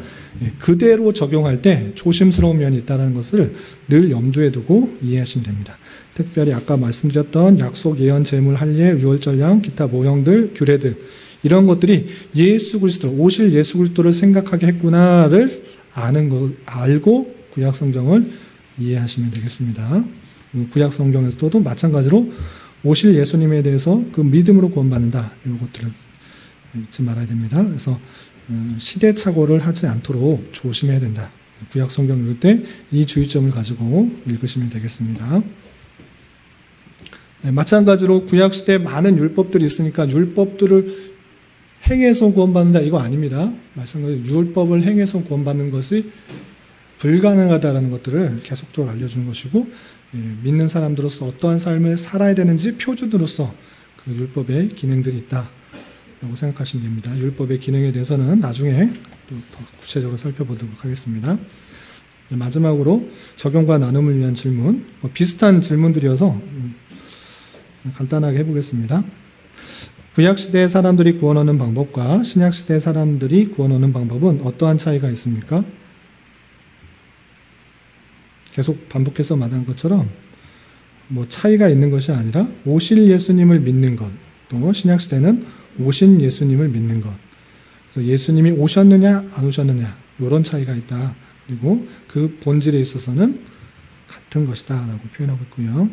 그대로 적용할 때 조심스러운 면이 있다는 것을 늘 염두에 두고 이해하시면 됩니다. 특별히 아까 말씀드렸던 약속, 예언, 제물, 할례, 유월절 양, 기타 모형들, 규례들 이런 것들이 예수 그리스도, 오실 예수 그리스도를 생각하게 했구나를 알고 구약 성경을 이해하시면 되겠습니다. 구약 성경에서도 마찬가지로 오실 예수님에 대해서 그 믿음으로 구원받는다. 이것들을 잊지 말아야 됩니다. 그래서 시대착오를 하지 않도록 조심해야 된다. 구약 성경 읽을 때 이 주의점을 가지고 읽으시면 되겠습니다. 마찬가지로 구약 시대에 많은 율법들이 있으니까 율법들을 행해서 구원받는다 이거 아닙니다. 말씀드린 율법을 행해서 구원받는 것이 불가능하다라는 것들을 계속적으로 알려주는 것이고, 믿는 사람들로서 어떠한 삶을 살아야 되는지 표준으로서 그 율법의 기능들이 있다라고 생각하시면 됩니다. 율법의 기능에 대해서는 나중에 또 더 구체적으로 살펴보도록 하겠습니다. 마지막으로 적용과 나눔을 위한 질문, 비슷한 질문들이어서 간단하게 해보겠습니다. 구약시대의 사람들이 구원 얻는 방법과 신약시대의 사람들이 구원 얻는 방법은 어떠한 차이가 있습니까? 계속 반복해서 말한 것처럼 차이가 있는 것이 아니라 오실 예수님을 믿는 것, 또 신약시대는 오신 예수님을 믿는 것. 그래서 예수님이 오셨느냐 안 오셨느냐 이런 차이가 있다. 그리고 그 본질에 있어서는 같은 것이다 라고 표현하고 있고요.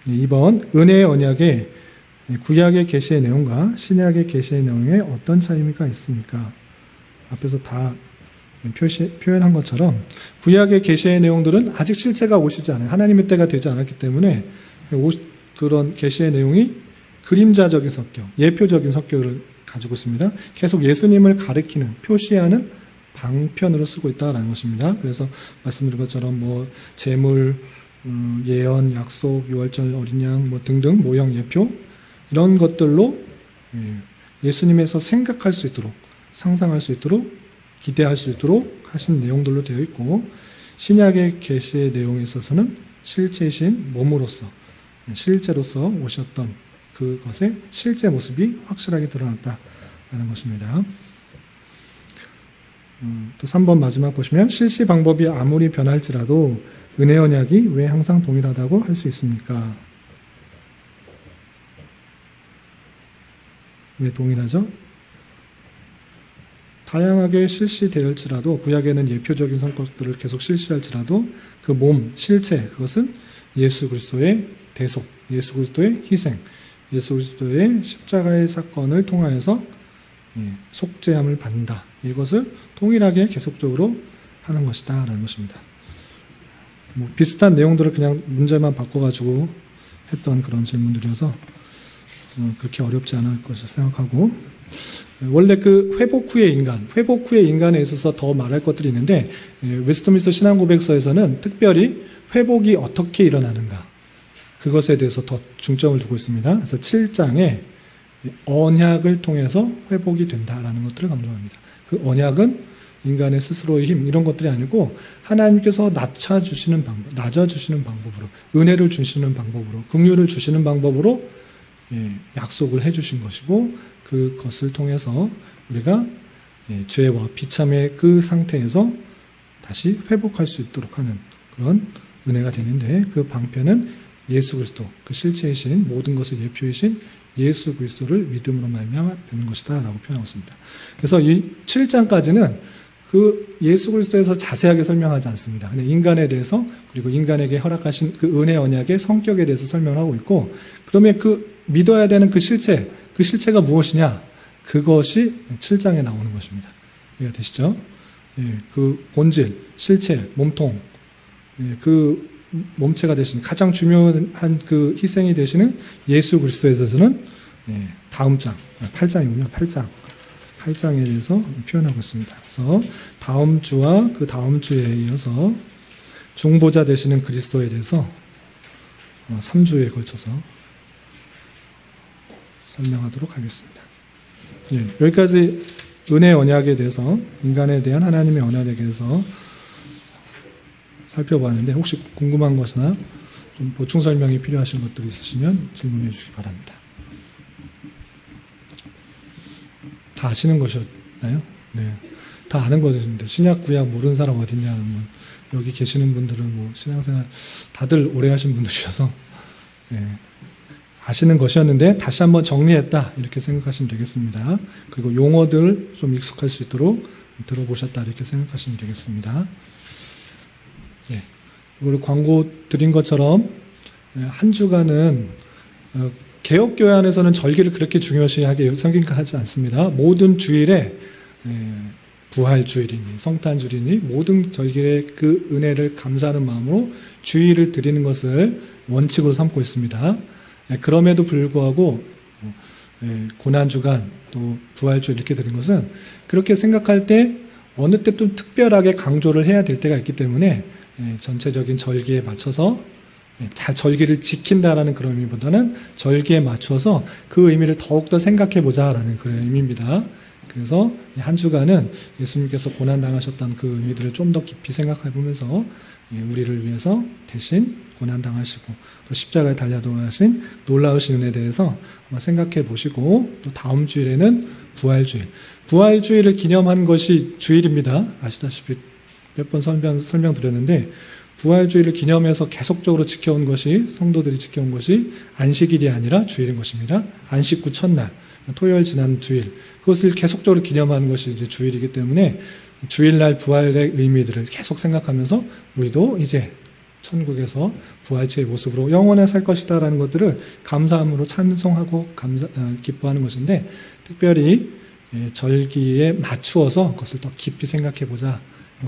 2번, 은혜의 언약의 구약의 계시의 내용과 신약의 계시의 내용에 어떤 차이가 있습니까? 앞에서 다 표현한 것처럼 구약의 계시의 내용들은 아직 실제가 오시지 않아요. 하나님의 때가 되지 않았기 때문에 그런 계시의 내용이 그림자적인 성격, 예표적인 성격을 가지고 있습니다. 계속 예수님을 가리키는, 표시하는 방편으로 쓰고 있다는 것입니다. 그래서 말씀드린 것처럼 재물, 예언, 약속, 유월절, 어린 양 등등 모형 예표 이런 것들로 예수님에서 생각할 수 있도록, 상상할 수 있도록, 기대할 수 있도록 하신 내용들로 되어 있고, 신약의 계시의 내용에 있어서는 실체이신 몸으로서, 실제로서 오셨던 그것의 실제 모습이 확실하게 드러났다라는 것입니다. 또 3번 마지막 보시면 실시 방법이 아무리 변할지라도 은혜 언약이 왜 항상 동일하다고 할 수 있습니까? 왜 동일하죠? 다양하게 실시될지라도, 구약에는 예표적인 성격들을 계속 실시할지라도 그 몸, 실체, 그것은 예수 그리스도의 대속, 예수 그리스도의 희생, 예수 그리스도의 십자가의 사건을 통하여서 속죄함을 받는다. 이것을 동일하게 계속적으로 하는 것이다 라는 것입니다. 비슷한 내용들을 그냥 문제만 바꿔가지고 했던 그런 질문들이어서 그렇게 어렵지 않을 것을 생각하고, 원래 그 회복 후의 인간에 있어서 더 말할 것들이 있는데, 웨스트민스터 신앙고백서에서는 특별히 회복이 어떻게 일어나는가, 그것에 대해서 더 중점을 두고 있습니다. 그래서 7장에 언약을 통해서 회복이 된다라는 것들을 강조합니다. 그 언약은 인간의 스스로의 힘 이런 것들이 아니고 하나님께서 낮아주시는 방법으로, 은혜를 주시는 방법으로, 긍휼을 주시는 방법으로 약속을 해주신 것이고, 그것을 통해서 우리가 죄와 비참의 그 상태에서 다시 회복할 수 있도록 하는 그런 은혜가 되는데, 그 방편은 예수 그리스도, 그 실체이신 모든 것의 예표이신 예수 그리스도를 믿음으로 말미암아 되는 것이다 라고 표현하고 있습니다. 그래서 이 7장까지는 그 예수 그리스도에서 자세하게 설명하지 않습니다. 그냥 인간에 대해서, 그리고 인간에게 허락하신 그 은혜 언약의 성격에 대해서 설명하고 있고, 그러면 그 믿어야 되는 그 실체가 무엇이냐, 그것이 7장에 나오는 것입니다. 이해가 되시죠? 그 본질, 실체, 몸통, 그 몸체가 되시는, 가장 중요한 그 희생이 되시는 예수 그리스도에 대해서는 다음 장, 8장이군요. 8장에 대해서 표현하고 있습니다. 그래서 다음 주와 그 다음 주에 이어서 중보자 되시는 그리스도에 대해서 3주에 걸쳐서 설명하도록 하겠습니다. 여기까지 은혜 언약에 대해서, 인간에 대한 하나님의 언약에 대해서 살펴봤는데, 혹시 궁금한 것이나 좀 보충 설명이 필요하신 것들이 있으시면 질문해 주시기 바랍니다. 다 아시는 것이었나요? 네, 다 아는 것인데 신약 구약 모르는 사람 어딨냐? 여기 계시는 분들은 신앙생활 다들 오래 하신 분들이셔서 아시는 것이었는데 다시 한번 정리했다 이렇게 생각하시면 되겠습니다. 그리고 용어들 좀 익숙할 수 있도록 들어보셨다 이렇게 생각하시면 되겠습니다. 이걸 광고 드린 것처럼 한 주간은 개혁교회 안에서는 절기를 그렇게 중요시하게 성경하지 않습니다. 모든 주일에 부활주일이니 성탄주일이니 모든 절기에 그 은혜를 감사하는 마음으로 주일을 드리는 것을 원칙으로 삼고 있습니다. 그럼에도 불구하고 고난주간 또 부활주일 이렇게 드린 것은 그렇게 생각할 때 어느 때 좀 특별하게 강조를 해야 될 때가 있기 때문에 전체적인 절기에 맞춰서 절기를 지킨다라는 그런 의미보다는 절기에 맞춰서 그 의미를 더욱더 생각해보자라는 그런 의미입니다. 그래서 한 주간은 예수님께서 고난당하셨던 그 의미들을 좀 더 깊이 생각해보면서 우리를 위해서 대신 고난당하시고 또 십자가에 달려 돌아가신 놀라우신 은혜에 대해서 한번 생각해 보시고 또 다음 주일에는 부활주일. 부활주일을 기념한 것이 주일입니다. 아시다시피 몇 번 설명드렸는데 부활주일을 기념해서 계속적으로 지켜온 것이 성도들이 지켜온 것이 안식일이 아니라 주일인 것입니다. 안식 후 첫날, 토요일 지난 주일 그것을 계속적으로 기념하는 것이 이제 주일이기 때문에 주일날 부활의 의미들을 계속 생각하면서 우리도 이제 천국에서 부활체의 모습으로 영원히 살 것이다라는 것들을 감사함으로 찬송하고 기뻐하는 것인데 특별히 절기에 맞추어서 그것을 더 깊이 생각해보자,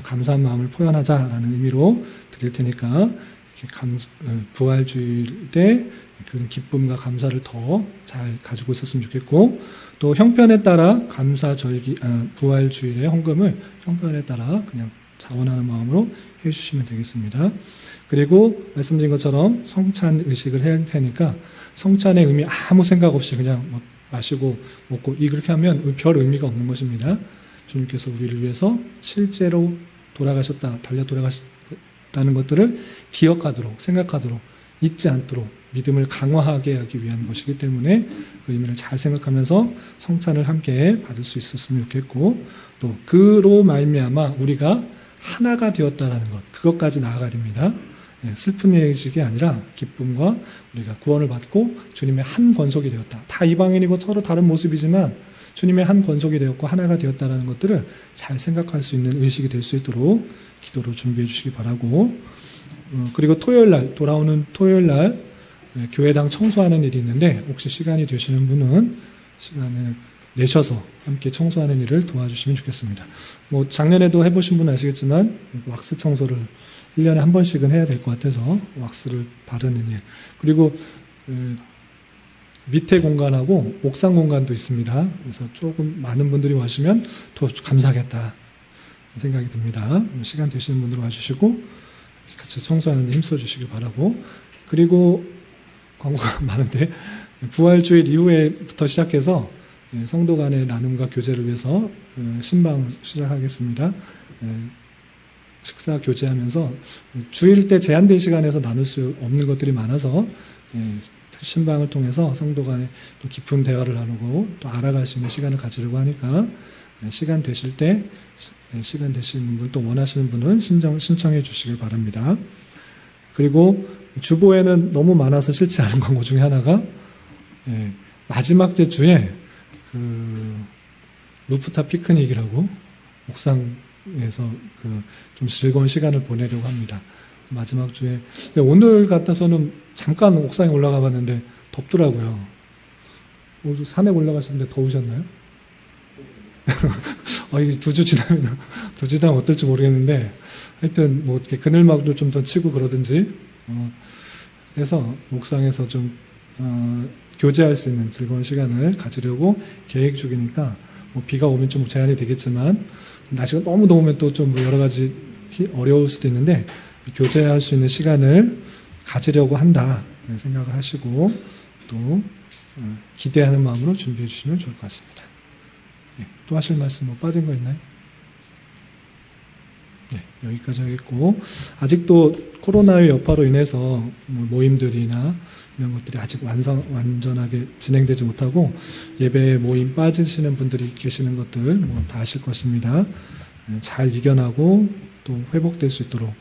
감사한 마음을 표현하자라는 의미로 드릴 테니까 부활주일 때 그 기쁨과 감사를 더 잘 가지고 있었으면 좋겠고 또 형편에 따라 부활주일의 헌금을 형편에 따라 그냥 자원하는 마음으로 해주시면 되겠습니다. 그리고 말씀드린 것처럼 성찬 의식을 해야 할 테니까 성찬의 의미 아무 생각 없이 그냥 마시고 먹고 그렇게 하면 별 의미가 없는 것입니다. 주님께서 우리를 위해서 실제로 돌아가셨다, 달려 돌아가셨다는 것들을 기억하도록, 생각하도록, 잊지 않도록 믿음을 강화하게 하기 위한 것이기 때문에 그 의미를 잘 생각하면서 성찬을 함께 받을 수 있었으면 좋겠고 또 그로 말미암아 우리가 하나가 되었다라는 것, 그것까지 나아가야 됩니다. 슬픈 예식이 아니라 기쁨과 우리가 구원을 받고 주님의 한 권속이 되었다. 다 이방인이고 서로 다른 모습이지만 주님의 한 권속이 되었고 하나가 되었다라는 것들을 잘 생각할 수 있는 의식이 될 수 있도록 기도로 준비해 주시기 바라고 그리고 돌아오는 토요일날 교회당 청소하는 일이 있는데 혹시 시간이 되시는 분은 시간을 내셔서 함께 청소하는 일을 도와주시면 좋겠습니다. 작년에도 해보신 분은 아시겠지만 왁스 청소를 1년에 한 번씩은 해야 될 것 같아서 왁스를 바르는 일. 그리고 밑에 공간하고 옥상 공간도 있습니다. 그래서 조금 많은 분들이 와주시면 더 감사하겠다 생각이 듭니다. 시간 되시는 분들 와주시고 같이 청소하는 데 힘써주시기 바라고 그리고 광고가 많은데 부활주일 이후에부터 시작해서 성도 간의 나눔과 교제를 위해서 신방을 시작하겠습니다. 식사 교제하면서 주일 때 제한된 시간에서 나눌 수 없는 것들이 많아서 신방을 통해서 성도 간에 또 깊은 대화를 나누고 또 알아갈 수 있는 시간을 가지려고 하니까 시간 되시는 분 또 원하시는 분은 신청해 주시길 바랍니다. 그리고 주보에는 너무 많아서 싫지 않은 광고 중에 하나가 마지막 주에 루프탑 피크닉이라고 옥상에서 좀 즐거운 시간을 보내려고 합니다. 마지막 주에. 근데 오늘 같아서는 잠깐 옥상에 올라가 봤는데 덥더라고요. 산에 올라가셨는데 더우셨나요? 이게 2주 지나면 어떨지 모르겠는데 하여튼 이렇게 그늘막도 좀 더 치고 그러든지 해서 옥상에서 좀 교제할 수 있는 즐거운 시간을 가지려고 계획 중이니까 비가 오면 좀 제한이 되겠지만 날씨가 너무 더우면 또 좀 여러 가지 어려울 수도 있는데 교제할 수 있는 시간을 가지려고 한다 생각을 하시고 또 기대하는 마음으로 준비해 주시면 좋을 것 같습니다. 또 하실 말씀 빠진 거 있나요? 여기까지 하겠고 아직도 코로나의 여파로 인해서 모임들이나 이런 것들이 아직 완전하게 진행되지 못하고 예배에 모임 빠지시는 분들이 계시는 것들 다 아실 것입니다. 잘 이겨나고 또 회복될 수 있도록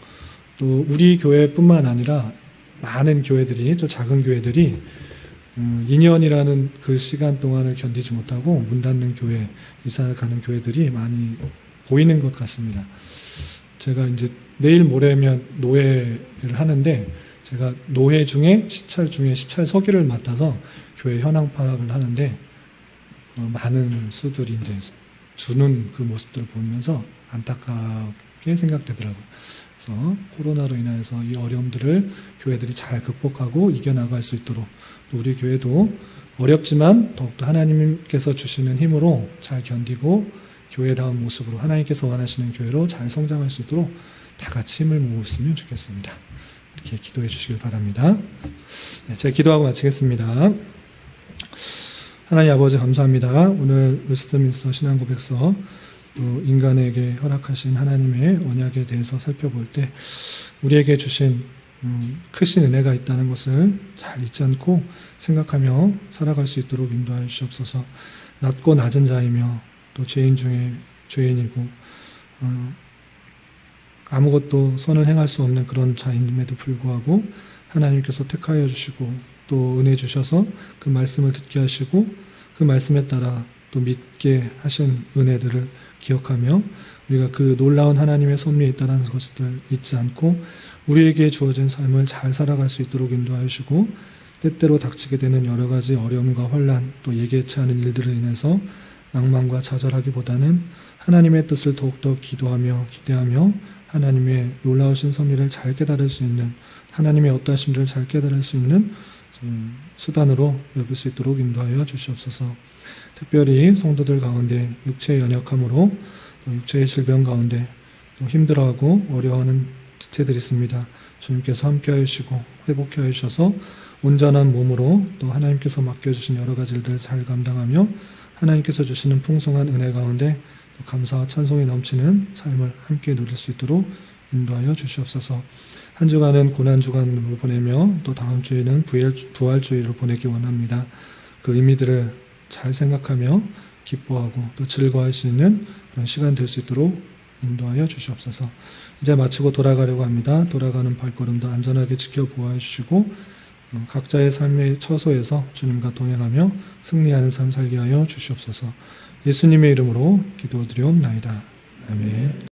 또 우리 교회뿐만 아니라 많은 교회들이 또 작은 교회들이 2년이라는 그 시간 동안을 견디지 못하고 문 닫는 교회, 이사 가는 교회들이 많이 보이는 것 같습니다. 제가 이제 내일 모레면 노회를 하는데 제가 노회 중에 시찰 서기를 맡아서 교회 현황 파악을 하는데 많은 수들이 이제 주는 그 모습들을 보면서 안타깝게 이렇게 생각되더라고요. 그래서 코로나로 인해서 이 어려움들을 교회들이 잘 극복하고 이겨나갈 수 있도록 또 우리 교회도 어렵지만 더욱더 하나님께서 주시는 힘으로 잘 견디고 교회다운 모습으로 하나님께서 원하시는 교회로 잘 성장할 수 있도록 다 같이 힘을 모았으면 좋겠습니다. 이렇게 기도해 주시길 바랍니다. 네, 제가 기도하고 마치겠습니다. 하나님 아버지 감사합니다. 오늘 웨스트민스터 신앙고백서 또 인간에게 허락하신 하나님의 언약에 대해서 살펴볼 때 우리에게 주신 크신 은혜가 있다는 것을 잘 잊지 않고 생각하며 살아갈 수 있도록 인도하여 주시옵소서. 낮고 낮은 자이며 또 죄인 중에 죄인이고 아무것도 선을 행할 수 없는 그런 자임에도 불구하고 하나님께서 택하여 주시고 또 은혜 주셔서 그 말씀을 듣게 하시고 그 말씀에 따라 또 믿게 하신 은혜들을 기억하며 우리가 그 놀라운 하나님의 섭리에 있다는 것을 잊지 않고 우리에게 주어진 삶을 잘 살아갈 수 있도록 인도하여 주시고 때때로 닥치게 되는 여러 가지 어려움과 혼란 또 예기치 않은 일들로 인해서 낭만과 좌절하기보다는 하나님의 뜻을 더욱더 기도하며 기대하며 하나님의 놀라우신 섭리를 잘 깨달을 수 있는 하나님의 어떠하심들을 잘 깨달을 수 있는 수단으로 여길 수 있도록 인도하여 주시옵소서. 특별히 성도들 가운데 육체의 연약함으로 또 육체의 질병 가운데 또 힘들어하고 어려워하는 지체들이 있습니다. 주님께서 함께하여 주시고 회복하여 주셔서 온전한 몸으로 또 하나님께서 맡겨주신 여러 가지 일들을 잘 감당하며 하나님께서 주시는 풍성한 은혜 가운데 또 감사와 찬송이 넘치는 삶을 함께 누릴 수 있도록 인도하여 주시옵소서. 한 주간은 고난주간으로 보내며 또 다음 주에는 부활주의로 보내기 원합니다. 그 의미들을 잘 생각하며 기뻐하고 또 즐거워할 수 있는 그런 시간 될 수 있도록 인도하여 주시옵소서. 이제 마치고 돌아가려고 합니다. 돌아가는 발걸음도 안전하게 지켜 보호해 주시고 각자의 삶의 처소에서 주님과 동행하며 승리하는 삶 살게 하여 주시옵소서. 예수님의 이름으로 기도드리옵나이다. 아멘.